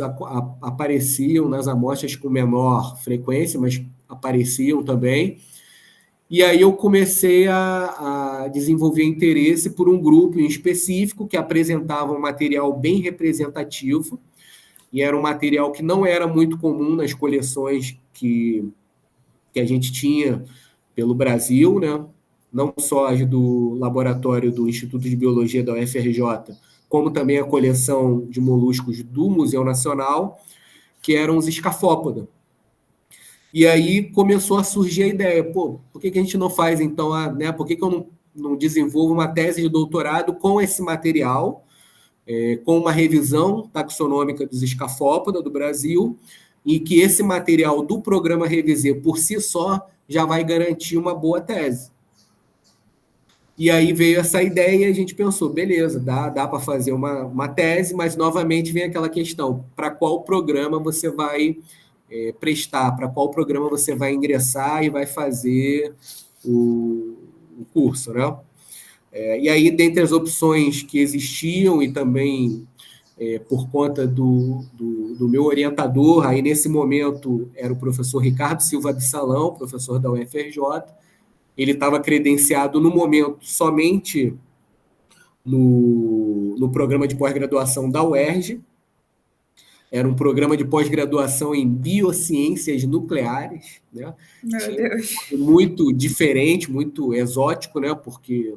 S2: apareciam nas amostras com menor frequência, mas apareciam também. E aí eu comecei a desenvolver interesse por um grupo em específico que apresentava um material bem representativo, e era um material que não era muito comum nas coleções que a gente tinha pelo Brasil, né? Não só as do laboratório do Instituto de Biologia da UFRJ, como também a coleção de moluscos do Museu Nacional, que eram os escafópoda. E aí começou a surgir a ideia, pô, por que a gente não faz, então, né, por que eu não desenvolvo uma tese de doutorado com esse material, com uma revisão taxonômica dos escafópoda do Brasil, e que esse material do programa Revisê, por si só, já vai garantir uma boa tese. E aí veio essa ideia e a gente pensou, beleza, dá para fazer uma tese, mas novamente vem aquela questão, para qual programa você vai prestar, para qual programa você vai ingressar e vai fazer o curso, né? E aí, dentre as opções que existiam e também por conta do meu orientador, aí nesse momento era o professor Ricardo Silva Absalão, professor da UFRJ, ele estava credenciado no momento somente no programa de pós-graduação da UERJ, era um programa de pós-graduação em biociências nucleares, né?
S1: Meu Deus.
S2: Muito diferente, muito exótico, né? Porque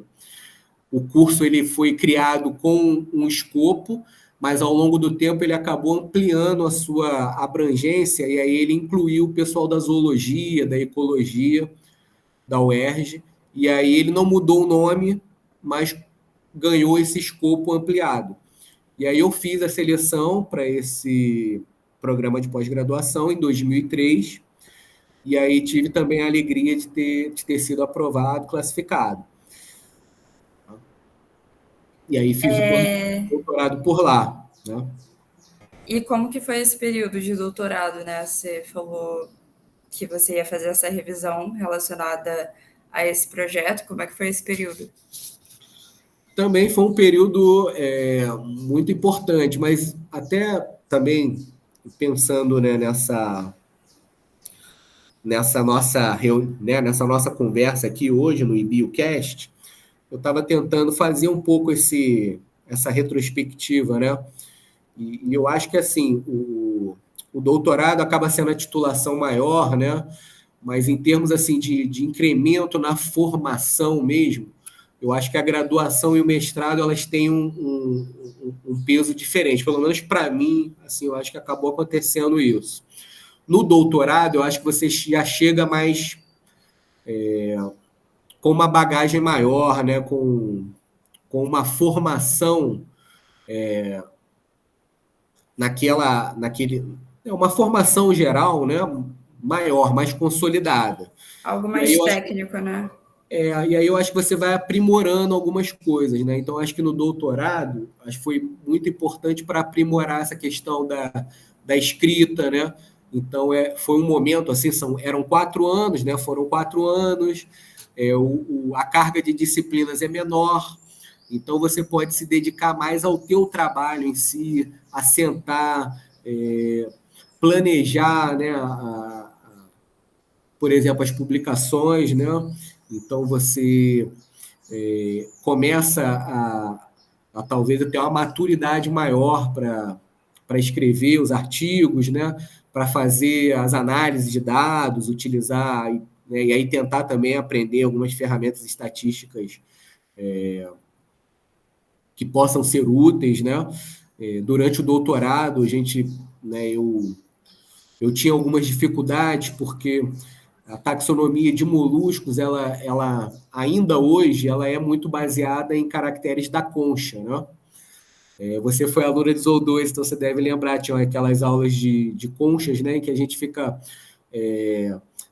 S2: o curso ele foi criado com um escopo, mas ao longo do tempo ele acabou ampliando a sua abrangência e aí ele incluiu o pessoal da zoologia, da ecologia, da UERJ, e aí ele não mudou o nome, mas ganhou esse escopo ampliado. E aí eu fiz a seleção para esse programa de pós-graduação em 2003, e aí tive também a alegria de ter sido aprovado, classificado. E aí fiz o doutorado por lá, né?
S1: E como que foi esse período de doutorado, né? Você falou que você ia fazer essa revisão relacionada a esse projeto. Como é que foi esse período?
S2: Também foi um período muito importante, mas até também pensando, né, nessa nossa conversa aqui hoje no IBioCast, eu estava tentando fazer um pouco essa retrospectiva, né? E eu acho que assim o doutorado acaba sendo a titulação maior, né? Mas em termos assim de incremento na formação mesmo, eu acho que a graduação e o mestrado elas têm um peso diferente. Pelo menos para mim, assim, eu acho que acabou acontecendo isso. No doutorado, eu acho que você já chega mais com uma bagagem maior, né? Com uma formação uma formação geral, né? Maior, mais consolidada.
S1: Algo mais técnico, né?
S2: E aí eu acho que você vai aprimorando algumas coisas, né? Então, acho que no doutorado, acho que foi muito importante para aprimorar essa questão da escrita, né? Então, foi um momento, assim, eram 4 anos, né? Foram 4 anos, a carga de disciplinas é menor, então você pode se dedicar mais ao teu trabalho em si, a sentar, planejar, né, por exemplo, as publicações, né? Então você começa a talvez ter uma maturidade maior para escrever os artigos, né? Para fazer as análises de dados, utilizar, né? E aí tentar também aprender algumas ferramentas estatísticas que possam ser úteis, né? Durante o doutorado, a gente, né, eu tinha algumas dificuldades, porque a taxonomia de moluscos, ela ainda hoje, ela é muito baseada em caracteres da concha, né? Você foi aluna de Zool2, então você deve lembrar, tinha aquelas aulas de conchas, né, em que a gente fica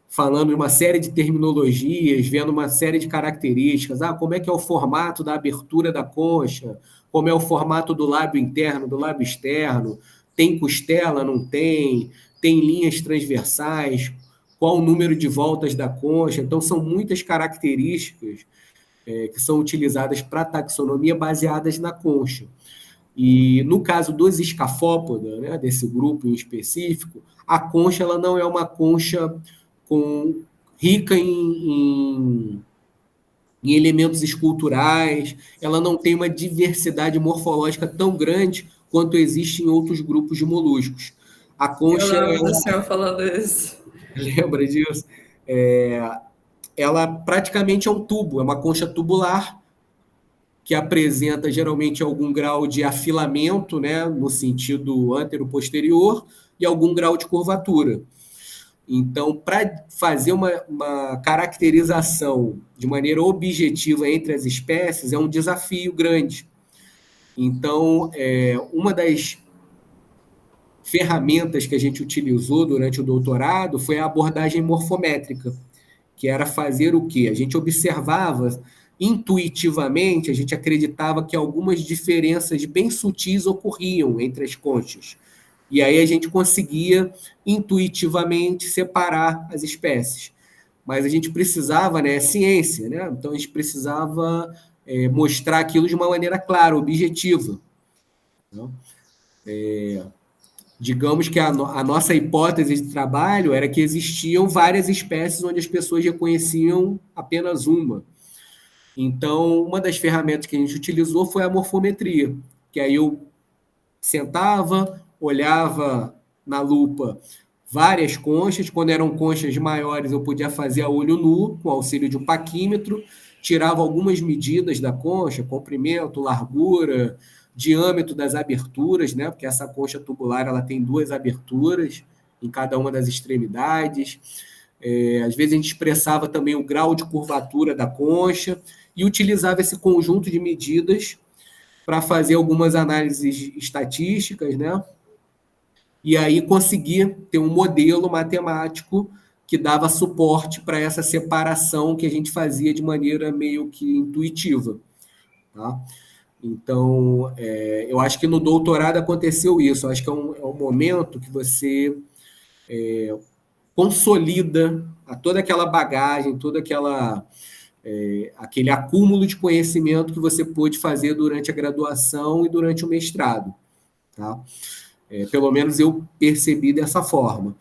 S2: falando de uma série de terminologias, vendo uma série de características. Como é que é o formato da abertura da concha? Como é o formato do lábio interno, do lábio externo? Tem costela, não tem? Tem linhas transversais? Qual o número de voltas da concha? Então, são muitas características que são utilizadas para taxonomia baseadas na concha. E no caso dos escafópoda, né, desse grupo em específico, a concha ela não é uma concha rica em elementos esculturais, ela não tem uma diversidade morfológica tão grande quanto existe em outros grupos de moluscos. A
S1: Eu
S2: concha,
S1: lembro do senhor falando isso.
S2: lembra disso? Ela praticamente é um tubo, é uma concha tubular que apresenta geralmente algum grau de afilamento, né, no sentido antero-posterior, e algum grau de curvatura. Então, para fazer uma caracterização de maneira objetiva entre as espécies é um desafio grande. Então, uma das ferramentas que a gente utilizou durante o doutorado foi a abordagem morfométrica, que era fazer o quê? A gente observava intuitivamente, a gente acreditava que algumas diferenças bem sutis ocorriam entre as conchas. E aí a gente conseguia intuitivamente separar as espécies. Mas a gente precisava, né, ciência, né? Então a gente precisava mostrar aquilo de uma maneira clara, objetiva. Então, digamos que a nossa hipótese de trabalho era que existiam várias espécies onde as pessoas reconheciam apenas uma. Então, uma das ferramentas que a gente utilizou foi a morfometria, que aí eu sentava, olhava na lupa várias conchas. Quando eram conchas maiores, eu podia fazer a olho nu, com auxílio de um paquímetro, tirava algumas medidas da concha, comprimento, largura, diâmetro das aberturas, né? Porque essa concha tubular ela tem 2 aberturas em cada uma das extremidades. Às vezes a gente expressava também o grau de curvatura da concha e utilizava esse conjunto de medidas para fazer algumas análises estatísticas, né? E aí conseguir ter um modelo matemático que dava suporte para essa separação que a gente fazia de maneira meio que intuitiva. Tá? Então, eu acho que no doutorado aconteceu isso. Eu acho que é um momento que você consolida toda aquela bagagem, aquele acúmulo de conhecimento que você pôde fazer durante a graduação e durante o mestrado. Tá? Pelo menos eu percebi dessa forma.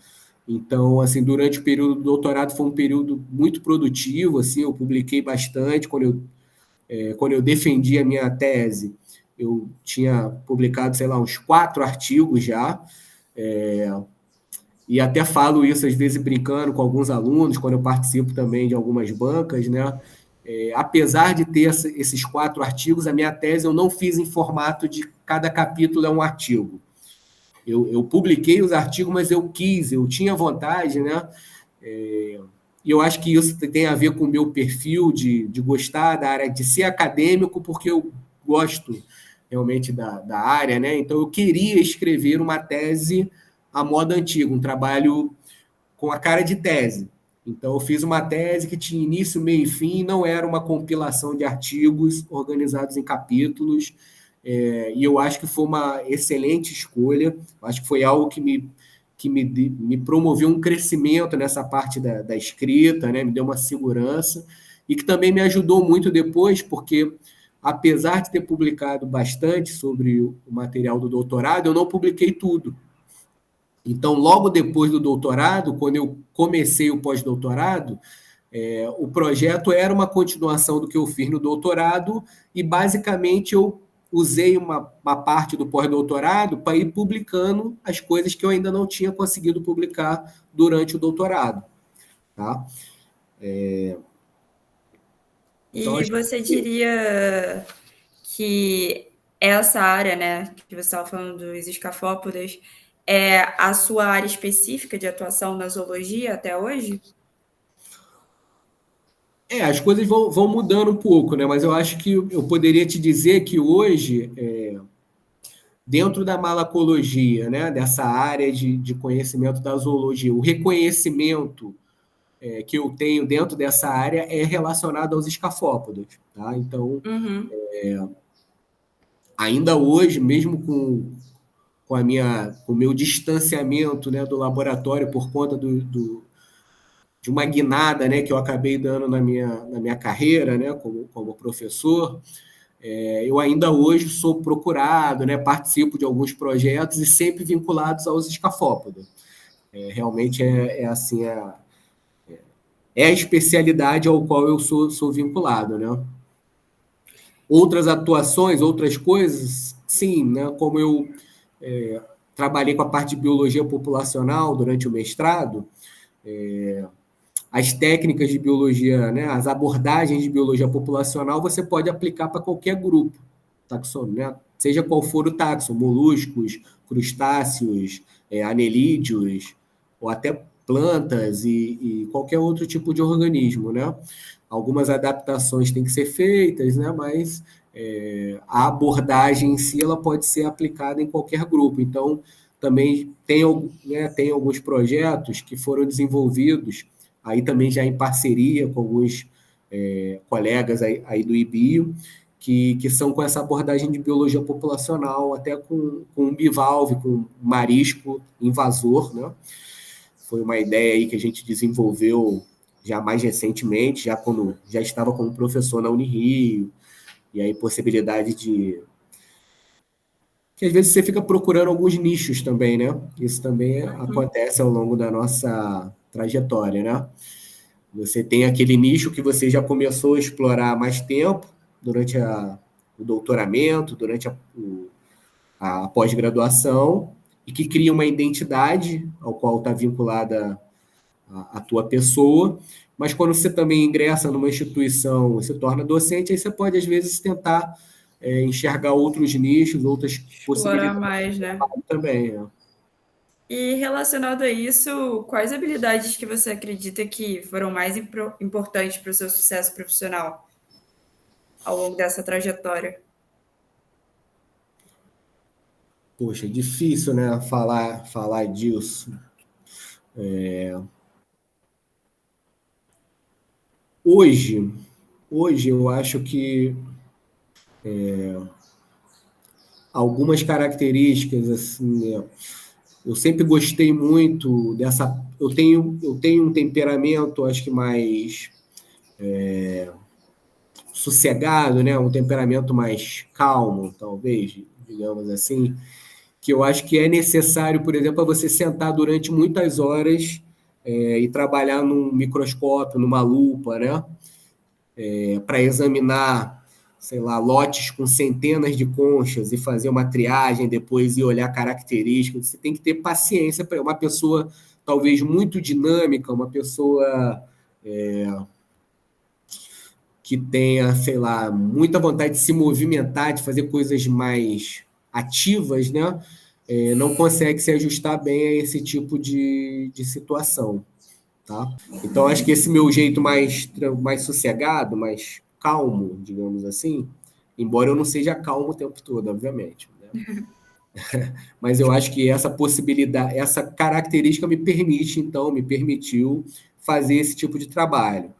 S2: Então, assim, durante o período do doutorado foi um período muito produtivo, assim, eu publiquei bastante. Quando eu defendi a minha tese, eu tinha publicado, sei lá, uns 4 artigos já, e até falo isso às vezes brincando com alguns alunos, quando eu participo também de algumas bancas, né? Apesar de ter esses 4 artigos, a minha tese eu não fiz em formato de cada capítulo é um artigo. Eu publiquei os artigos, mas eu tinha vontade, né? E eu acho que isso tem a ver com o meu perfil de gostar da área, de ser acadêmico, porque eu gosto realmente da área, né? Então eu queria escrever uma tese à moda antiga, um trabalho com a cara de tese. Então eu fiz uma tese que tinha início, meio e fim, não era uma compilação de artigos organizados em capítulos, e eu acho que foi uma excelente escolha. Acho que foi algo que me promoveu um crescimento nessa parte da escrita, né? Me deu uma segurança, e que também me ajudou muito depois, porque apesar de ter publicado bastante sobre o material do doutorado, eu não publiquei tudo. Então, logo depois do doutorado, quando eu comecei o pós-doutorado, o projeto era uma continuação do que eu fiz no doutorado e, basicamente, eu usei uma parte do pós-doutorado para ir publicando as coisas que eu ainda não tinha conseguido publicar durante o doutorado. Tá? Então,
S1: E
S2: acho
S1: você
S2: que
S1: diria que essa área, né, que você estava falando dos escafópodes, é a sua área específica de atuação na zoologia até hoje?
S2: as coisas vão mudando um pouco, né? Mas eu acho que eu poderia te dizer que hoje, dentro da malacologia, né, dessa área de conhecimento da zoologia, o reconhecimento que eu tenho dentro dessa área é relacionado aos escafópodos. Tá? Então,
S1: Uhum.
S2: ainda hoje, mesmo com o meu distanciamento, né, do laboratório por conta de uma guinada, né, que eu acabei dando na minha carreira, né, como professor, eu ainda hoje sou procurado, né, participo de alguns projetos e sempre vinculados aos escafópodos. Realmente assim, é a especialidade ao qual eu sou vinculado, né? Outras atuações, outras coisas, sim, né? Como eu trabalhei com a parte de biologia populacional durante o mestrado, as técnicas de biologia, né, as abordagens de biologia populacional, você pode aplicar para qualquer grupo taxônico, né? Seja qual for o taxon, moluscos, crustáceos, anelídeos, ou até plantas e qualquer outro tipo de organismo, né? Algumas adaptações têm que ser feitas, né? Mas a abordagem em si ela pode ser aplicada em qualquer grupo. Então, também tem alguns projetos que foram desenvolvidos aí também já em parceria com alguns colegas aí do IBIO, que são com essa abordagem de biologia populacional, até com um bivalve, com um marisco invasor, né? Foi uma ideia aí que a gente desenvolveu já mais recentemente, já quando já estava como professor na Unirio, e aí possibilidade de que às vezes você fica procurando alguns nichos também, né? Isso também acontece ao longo da nossa trajetória, né? Você tem aquele nicho que você já começou a explorar há mais tempo, durante o doutoramento, durante a pós-graduação, e que cria uma identidade ao qual está vinculada a tua pessoa, mas quando você também ingressa numa instituição e se torna docente, aí você pode, às vezes, tentar enxergar outros nichos, outras
S1: Explorar
S2: possibilidades
S1: mais, né?
S2: também. Né?
S1: E relacionado a isso, quais habilidades que você acredita que foram mais importantes para o seu sucesso profissional ao longo dessa trajetória?
S2: Poxa, é difícil, né, falar disso. Hoje, eu acho que algumas características, assim, eu sempre gostei muito dessa. Eu tenho um temperamento, acho que mais sossegado, né? Um temperamento mais calmo, talvez, digamos assim, que eu acho que é necessário, por exemplo, para você sentar durante muitas horas e trabalhar num microscópio, numa lupa, né? Para examinar, sei lá, lotes com centenas de conchas e fazer uma triagem depois e olhar características. Você tem que ter paciência para uma pessoa talvez muito dinâmica, uma pessoa que tenha, sei lá, muita vontade de se movimentar, de fazer coisas mais ativas, né? Não consegue se ajustar bem a esse tipo de situação. Tá? Então, acho que esse meu jeito mais sossegado, mais calmo, digamos assim, embora eu não seja calmo o tempo todo, obviamente, né? Mas eu acho que essa possibilidade, essa característica me permitiu fazer esse tipo de trabalho.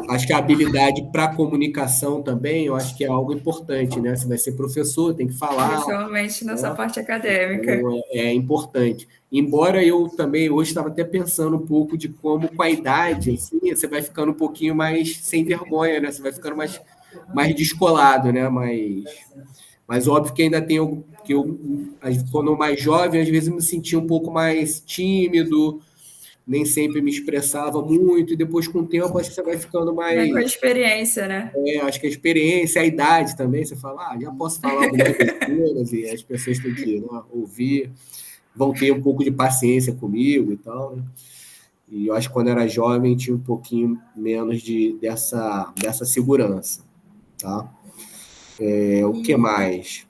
S2: Acho que a habilidade para comunicação também, eu acho que é algo importante, né? Você vai ser professor, tem que falar,
S1: Principalmente nessa
S2: né?
S1: parte acadêmica.
S2: Então, é importante. Embora eu também hoje estava até pensando um pouco de como, com a idade, assim, você vai ficando um pouquinho mais sem vergonha, né? Você vai ficando mais descolado, né? Mas óbvio que ainda tem algo que eu, quando mais jovem, às vezes eu me sentia um pouco mais tímido, nem sempre me expressava muito, e depois com o tempo acho que você vai ficando
S1: Vem com a
S2: mais.
S1: experiência, né?
S2: Acho que a experiência, a idade também, você fala, já posso falar algumas besteiras, e as pessoas têm que, né, ouvir, vão ter um pouco de paciência comigo e tal, né? E eu acho que quando era jovem tinha um pouquinho menos dessa segurança, tá? O que
S1: E
S2: mais?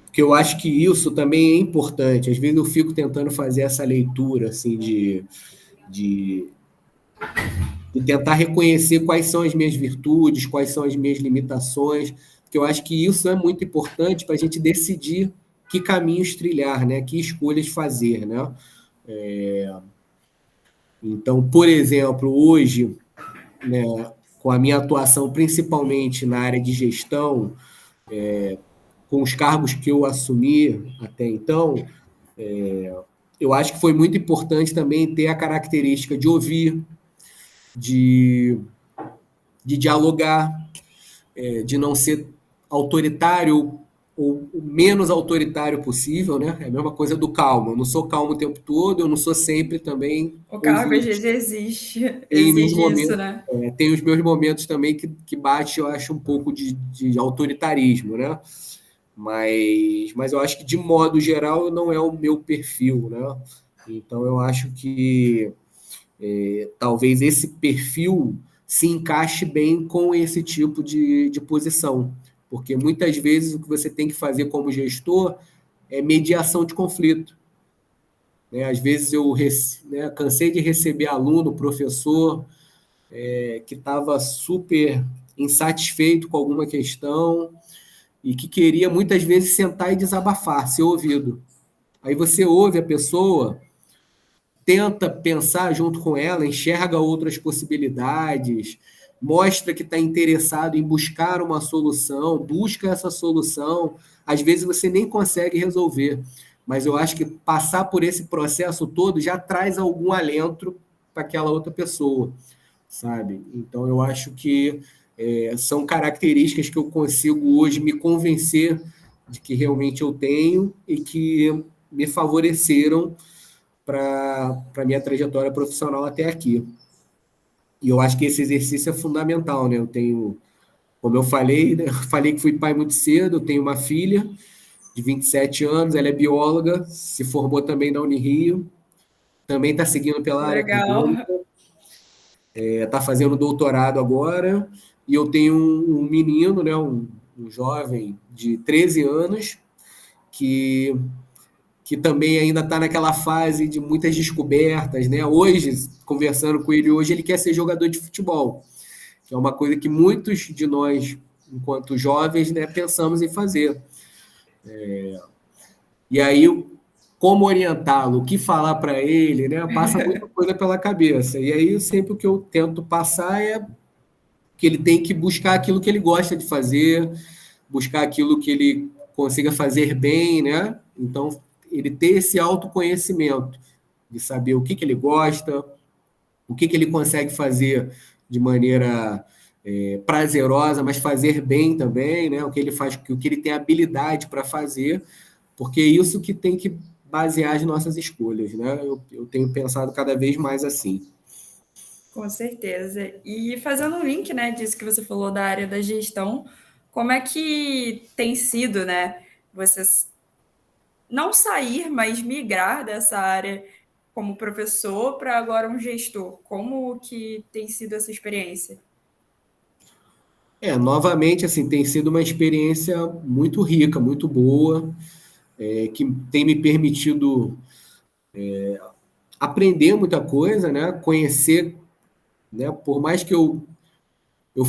S2: Porque eu acho que isso também é importante. Às vezes eu fico tentando fazer essa leitura assim de, de tentar reconhecer quais são as minhas virtudes, quais são as minhas limitações, porque eu acho que isso é muito importante para a gente decidir que caminhos trilhar, né? Que escolhas fazer, né? Então, por exemplo, hoje, né, com a minha atuação principalmente na área de gestão, com os cargos que eu assumi até então, eu acho que foi muito importante também ter a característica de ouvir, de, de dialogar, de não ser autoritário ou o menos autoritário possível, né? É a mesma coisa do calmo. Eu não sou calmo o tempo todo, eu não sou sempre também
S1: o cargo às
S2: ouvir.
S1: vezes exige,
S2: Tem meus
S1: exige isso,
S2: momentos,
S1: né?
S2: tem os meus momentos também que bate, eu acho, um pouco de autoritarismo, né? Mas eu acho que, de modo geral, não é o meu perfil, né? Então, eu acho que talvez esse perfil se encaixe bem com esse tipo de posição, porque muitas vezes o que você tem que fazer como gestor é mediação de conflito, né? Às vezes eu, né, cansei de receber aluno, professor, que estava super insatisfeito com alguma questão e que queria muitas vezes sentar e desabafar, ser ouvido. Aí você ouve a pessoa, tenta pensar junto com ela, enxerga outras possibilidades, mostra que está interessado em buscar uma solução, busca essa solução. Às vezes você nem consegue resolver, mas eu acho que passar por esse processo todo já traz algum alento para aquela outra pessoa, sabe? Então eu acho que são características que eu consigo hoje me convencer de que realmente eu tenho e que me favoreceram para a minha trajetória profissional até aqui. E eu acho que esse exercício é fundamental, né? Eu tenho, como eu falei, né? Eu falei que fui pai muito cedo, eu tenho uma filha de 27 anos, ela é bióloga, se formou também na Unirio, também está seguindo pela área acadêmica,
S1: Legal.
S2: está fazendo doutorado agora, e eu tenho um menino, né? Um jovem de 13 anos, que também ainda está naquela fase de muitas descobertas, né? Hoje, conversando com ele hoje, ele quer ser jogador de futebol, que é uma coisa que muitos de nós, enquanto jovens, né, pensamos em fazer. E aí, como orientá-lo, o que falar para ele, né? Passa muita coisa pela cabeça. E aí, sempre o que eu tento passar é que ele tem que buscar aquilo que ele gosta de fazer, buscar aquilo que ele consiga fazer bem, né? Então, ele ter esse autoconhecimento de saber o que ele gosta, o que ele consegue fazer de maneira prazerosa, mas fazer bem também, né? O que ele faz, o que ele tem habilidade para fazer, porque é isso que tem que basear as nossas escolhas, né? Eu tenho pensado cada vez mais assim.
S1: Com certeza. E fazendo um link, né, disso que você falou da área da gestão, como é que tem sido, né, você não sair, mas migrar dessa área como professor para agora um gestor? Como que tem sido essa experiência?
S2: Novamente, assim, tem sido uma experiência muito rica, muito boa, que tem me permitido aprender muita coisa, né? Conhecer, né? Por mais que eu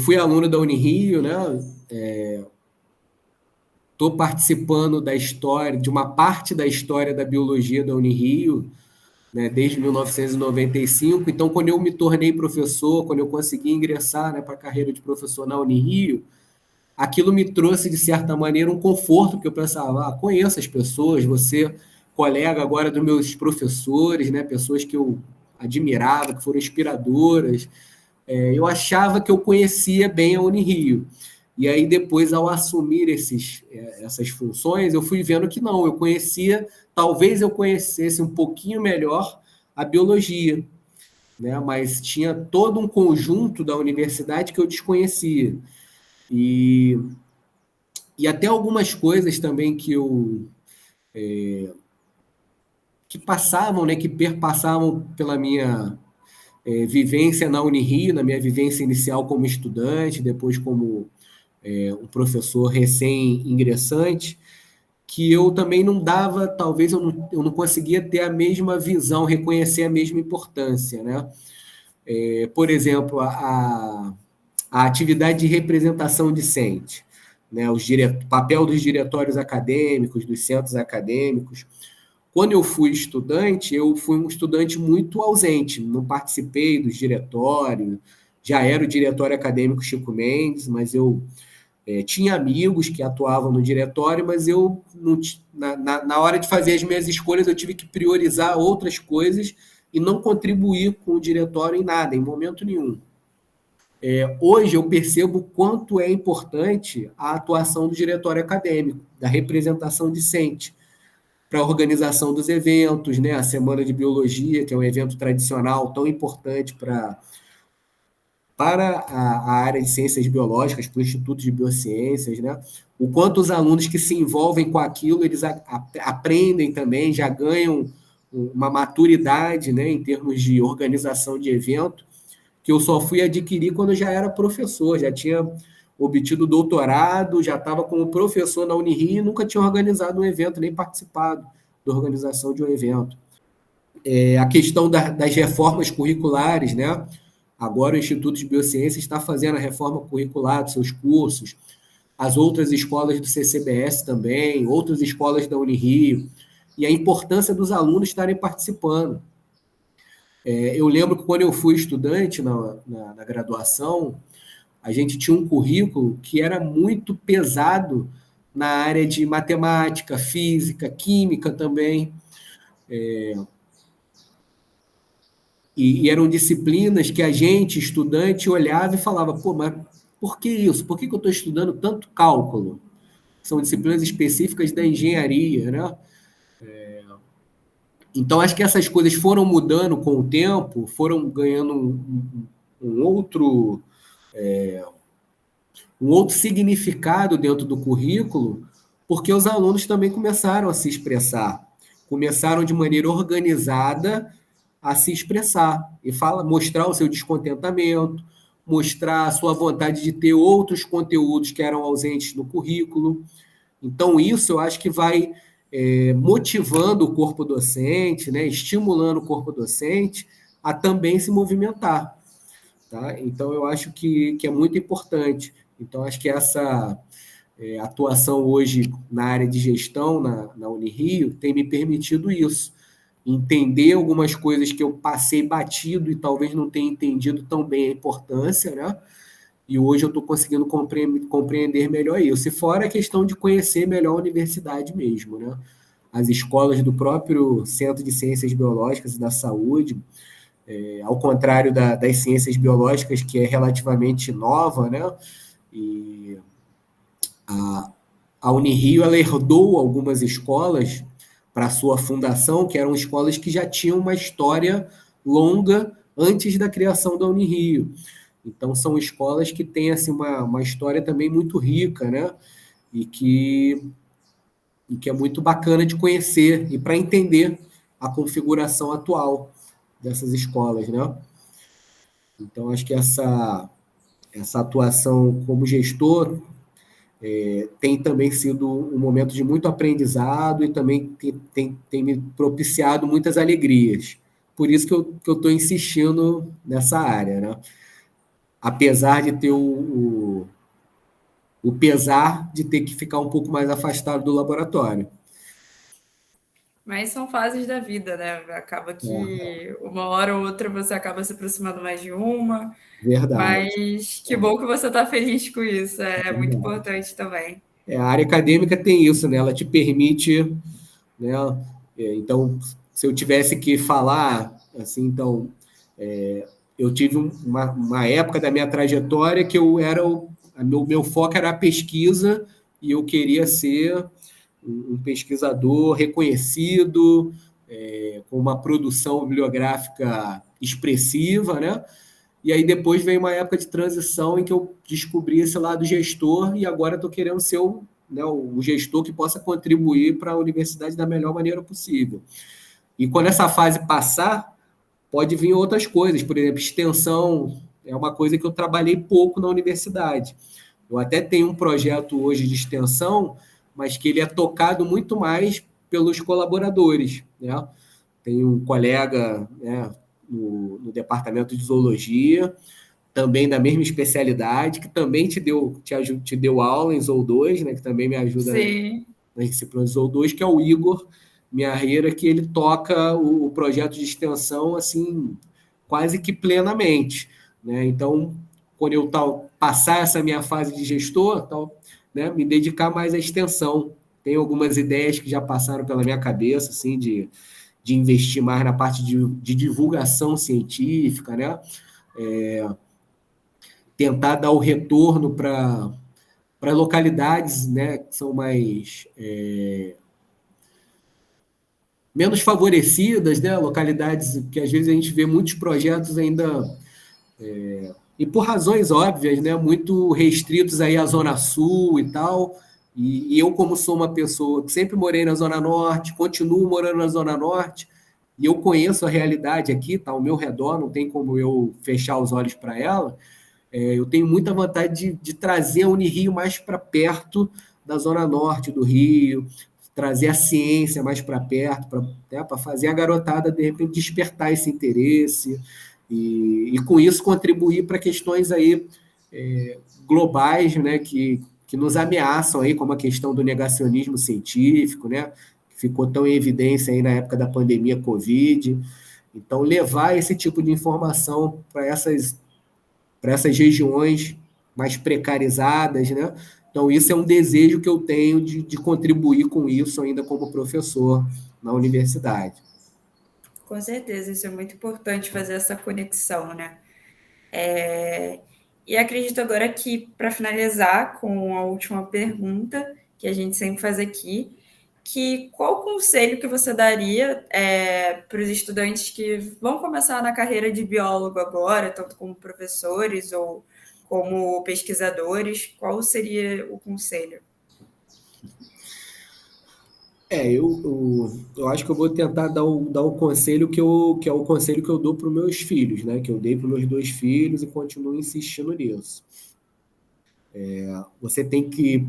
S2: fui aluno da Unirio, né? Estou participando da história, de uma parte da história da biologia da Unirio, né? Desde 1995. Então, quando eu me tornei professor, quando eu consegui ingressar, né, para a carreira de professor na Unirio, aquilo me trouxe, de certa maneira, um conforto, porque eu pensava, conheço as pessoas, você colega agora dos meus professores, né, pessoas que eu admirava, que foram inspiradoras. Eu achava que eu conhecia bem a Unirio. E aí, depois, ao assumir essas funções, eu fui vendo que não, talvez eu conhecesse um pouquinho melhor a biologia, né? Mas tinha todo um conjunto da universidade que eu desconhecia. E, e até algumas coisas também que passavam, né, que perpassavam pela minha vivência na Unirio, na minha vivência inicial como estudante, depois como um professor recém-ingressante, que eu também não dava, talvez eu não conseguia ter a mesma visão, reconhecer a mesma importância, né? Por exemplo, a atividade de representação discente, né? O papel dos diretórios acadêmicos, dos centros acadêmicos. Quando eu fui estudante, eu fui um estudante muito ausente, não participei dos diretórios, já era o diretório acadêmico Chico Mendes, mas eu tinha amigos que atuavam no diretório, mas eu não, na hora de fazer as minhas escolhas eu tive que priorizar outras coisas e não contribuir com o diretório em nada, em momento nenhum. Hoje eu percebo quanto é importante a atuação do diretório acadêmico, da representação discente, para a organização dos eventos, né? A Semana de Biologia, que é um evento tradicional tão importante para a área de ciências biológicas, para o Instituto de Biociências, né? O quanto os alunos que se envolvem com aquilo, eles aprendem também, já ganham uma maturidade, né, em termos de organização de evento, que eu só fui adquirir quando eu já era professor, já tinha obtido doutorado, já estava como professor na Unirio e nunca tinha organizado um evento, nem participado da organização de um evento. A questão das reformas curriculares, né? Agora o Instituto de Biociências está fazendo a reforma curricular dos seus cursos, as outras escolas do CCBS também, outras escolas da Unirio, e a importância dos alunos estarem participando. Eu lembro que quando eu fui estudante na graduação, a gente tinha um currículo que era muito pesado na área de matemática, física, química também. E eram disciplinas que a gente, estudante, olhava e falava, pô, mas por que isso? Por que eu estou estudando tanto cálculo? São disciplinas específicas da engenharia, né? Então, acho que essas coisas foram mudando com o tempo, foram ganhando um outro, um outro significado dentro do currículo, porque os alunos também começaram a se expressar, começaram de maneira organizada a se expressar e mostrar o seu descontentamento, mostrar a sua vontade de ter outros conteúdos que eram ausentes no currículo. Então, isso eu acho que vai motivando o corpo docente, né, estimulando o corpo docente a também se movimentar. Tá? Então, eu acho que é muito importante. Então, acho que essa atuação hoje na área de gestão na Unirio tem me permitido isso, entender algumas coisas que eu passei batido e talvez não tenha entendido tão bem a importância, né? E hoje eu estou conseguindo compreender melhor isso. E fora a questão de conhecer melhor a universidade mesmo, né? As escolas do próprio Centro de Ciências Biológicas e da Saúde, ao contrário das ciências biológicas, que é relativamente nova, né? E a Unirio, ela herdou algumas escolas para sua fundação, que eram escolas que já tinham uma história longa antes da criação da Unirio. Então, são escolas que têm assim, uma história também muito rica, né? E que é muito bacana de conhecer e para entender a configuração atual dessas escolas, né? Então, acho que essa atuação como gestor tem também sido um momento de muito aprendizado e também tem me propiciado muitas alegrias. Por isso que eu estou insistindo nessa área, né? Apesar de ter o pesar de ter que ficar um pouco mais afastado do laboratório.
S1: Mas são fases da vida, né? Acaba que uma hora ou outra você acaba se aproximando mais de uma.
S2: Verdade.
S1: Mas que bom que você está feliz com isso. É muito importante também.
S2: A área acadêmica tem isso, né? Ela te permite, né? Então, se eu tivesse que falar, assim, então, eu tive uma época da minha trajetória que eu era meu foco era a pesquisa e eu queria ser um pesquisador reconhecido, com uma produção bibliográfica expressiva, né? E aí depois veio uma época de transição em que eu descobri esse lado gestor e agora estou querendo ser o gestor que possa contribuir para a universidade da melhor maneira possível. E quando essa fase passar, pode vir outras coisas, por exemplo, extensão é uma coisa que eu trabalhei pouco na universidade. Eu até tenho um projeto hoje de extensão, mas que ele é tocado muito mais pelos colaboradores, né? Tem um colega, né, no departamento de zoologia, também da mesma especialidade, que também te deu aula em Zool 2, né, que também me ajuda
S1: Sim,
S2: nas disciplinas Zool 2, que é o Igor Miarreira, que ele toca o projeto de extensão assim, quase que plenamente. Né? Então, quando eu passar essa minha fase de gestor, né, me dedicar mais à extensão. Tem algumas ideias que já passaram pela minha cabeça, assim, de investir mais na parte de divulgação científica, né? Tentar dar o retorno para localidades, né, que são mais menos favorecidas, né, localidades que às vezes a gente vê muitos projetos ainda e por razões óbvias, né, muito restritos aí à Zona Sul e tal. E eu, como sou uma pessoa que sempre morei na Zona Norte, continuo morando na Zona Norte, e eu conheço a realidade aqui, tá ao meu redor, não tem como eu fechar os olhos para ela. Eu tenho muita vontade de trazer a Unirio mais para perto da Zona Norte do Rio, trazer a ciência mais para perto, para fazer a garotada, de repente, despertar esse interesse e com isso contribuir para questões aí globais, né, que nos ameaçam aí, como a questão do negacionismo científico, né, que ficou tão em evidência aí na época da pandemia Covid. Então, levar esse tipo de informação para essas regiões mais precarizadas, né? Então, isso é um desejo que eu tenho de contribuir com isso ainda como professor na universidade.
S1: com certeza, isso é muito importante fazer essa conexão, né? E acredito agora que, para finalizar com a última pergunta, que a gente sempre faz aqui, que qual conselho que você daria para os estudantes que vão começar na carreira de biólogo agora, tanto como professores ou como pesquisadores, qual seria o conselho?
S2: Eu acho que eu vou tentar dar o conselho que é o conselho que eu dou para os meus filhos, né? Que eu dei para os meus dois filhos e continuo insistindo nisso. Você tem que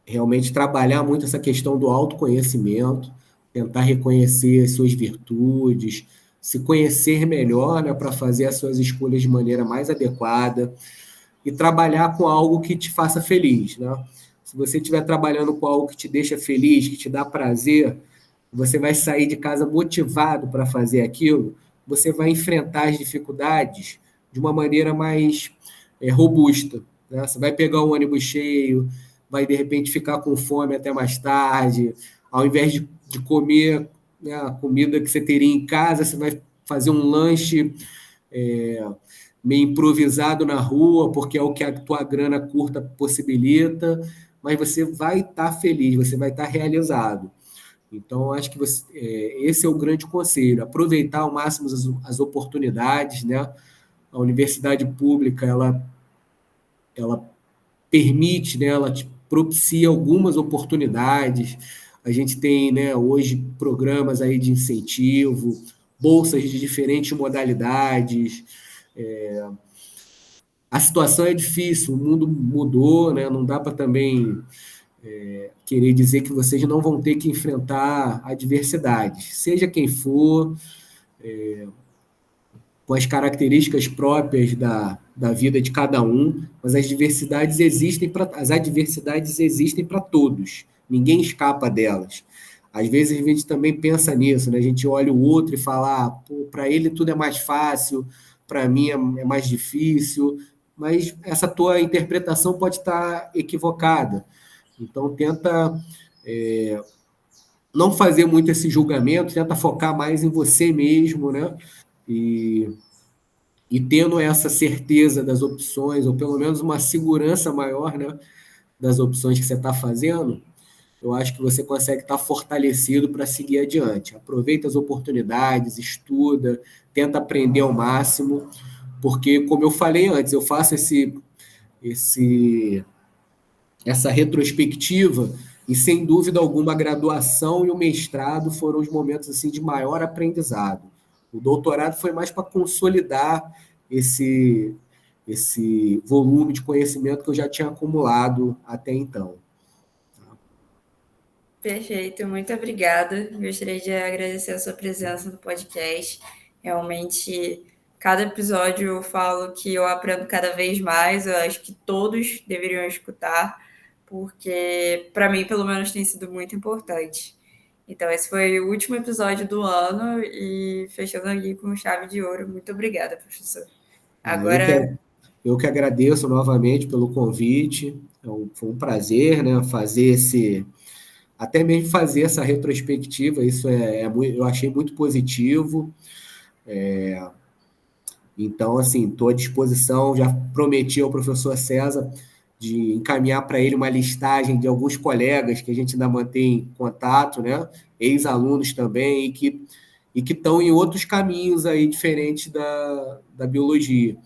S2: realmente trabalhar muito essa questão do autoconhecimento, tentar reconhecer as suas virtudes, se conhecer melhor, né, para fazer as suas escolhas de maneira mais adequada e trabalhar com algo que te faça feliz, né? Se você estiver trabalhando com algo que te deixa feliz, que te dá prazer, você vai sair de casa motivado para fazer aquilo, você vai enfrentar as dificuldades de uma maneira mais robusta. Né? Você vai pegar um ônibus cheio, vai de repente ficar com fome até mais tarde, ao invés de comer, né, a comida que você teria em casa, você vai fazer um lanche é, meio improvisado na rua, porque é o que a tua grana curta possibilita, mas você vai estar feliz, você vai estar realizado. Então, acho que esse é o grande conselho, aproveitar ao máximo as oportunidades, né? A universidade pública, ela permite, né? Ela te propicia algumas oportunidades. A gente tem, né, hoje programas aí de incentivo, bolsas de diferentes modalidades. A situação é difícil, o mundo mudou, né? Não dá para também querer dizer que vocês não vão ter que enfrentar adversidades, seja quem for, com as características próprias da vida de cada um, mas as adversidades existem para todos, ninguém escapa delas. Às vezes a gente também pensa nisso, né? A gente olha o outro e fala, para ele tudo é mais fácil, para mim é mais difícil, mas essa tua interpretação pode estar equivocada. Então tenta não fazer muito esse julgamento, tenta focar mais em você mesmo, né? E, e tendo essa certeza das opções, ou pelo menos uma segurança maior, né, das opções que você está fazendo, eu acho que você consegue estar fortalecido para seguir adiante. Aproveita as oportunidades, estuda, tenta aprender ao máximo, porque, como eu falei antes, eu faço esse, essa retrospectiva e, sem dúvida alguma, a graduação e o mestrado foram os momentos assim de maior aprendizado. O doutorado foi mais para consolidar esse volume de conhecimento que eu já tinha acumulado até então.
S1: Perfeito, muito obrigada. Gostaria de agradecer a sua presença no podcast. Realmente, cada episódio eu falo que eu aprendo cada vez mais. Eu acho que todos deveriam escutar, porque para mim, pelo menos, tem sido muito importante. Então, esse foi o último episódio do ano e fechando aqui com chave de ouro. Muito obrigada, professor.
S2: Ah, eu que,
S1: Agora,
S2: eu que agradeço novamente pelo convite. Foi um prazer, né, até mesmo fazer essa retrospectiva. Isso eu achei muito positivo. Então, assim, estou à disposição. Já prometi ao professor César de encaminhar para ele uma listagem de alguns colegas que a gente ainda mantém contato, né? Ex-alunos também, e que estão em outros caminhos aí diferentes da biologia.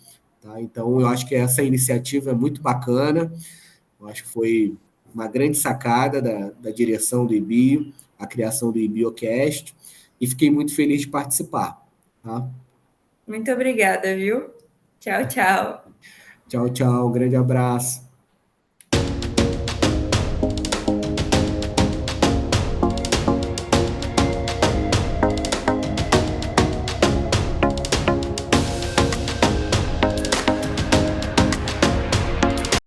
S2: Tá? Então, eu acho que essa iniciativa é muito bacana. Eu acho que foi uma grande sacada da direção do IBIO, a criação do IBIOcast, e fiquei muito feliz de participar. Tá?
S1: muito obrigada, viu? Tchau, tchau.
S2: Tchau, tchau. Um grande abraço.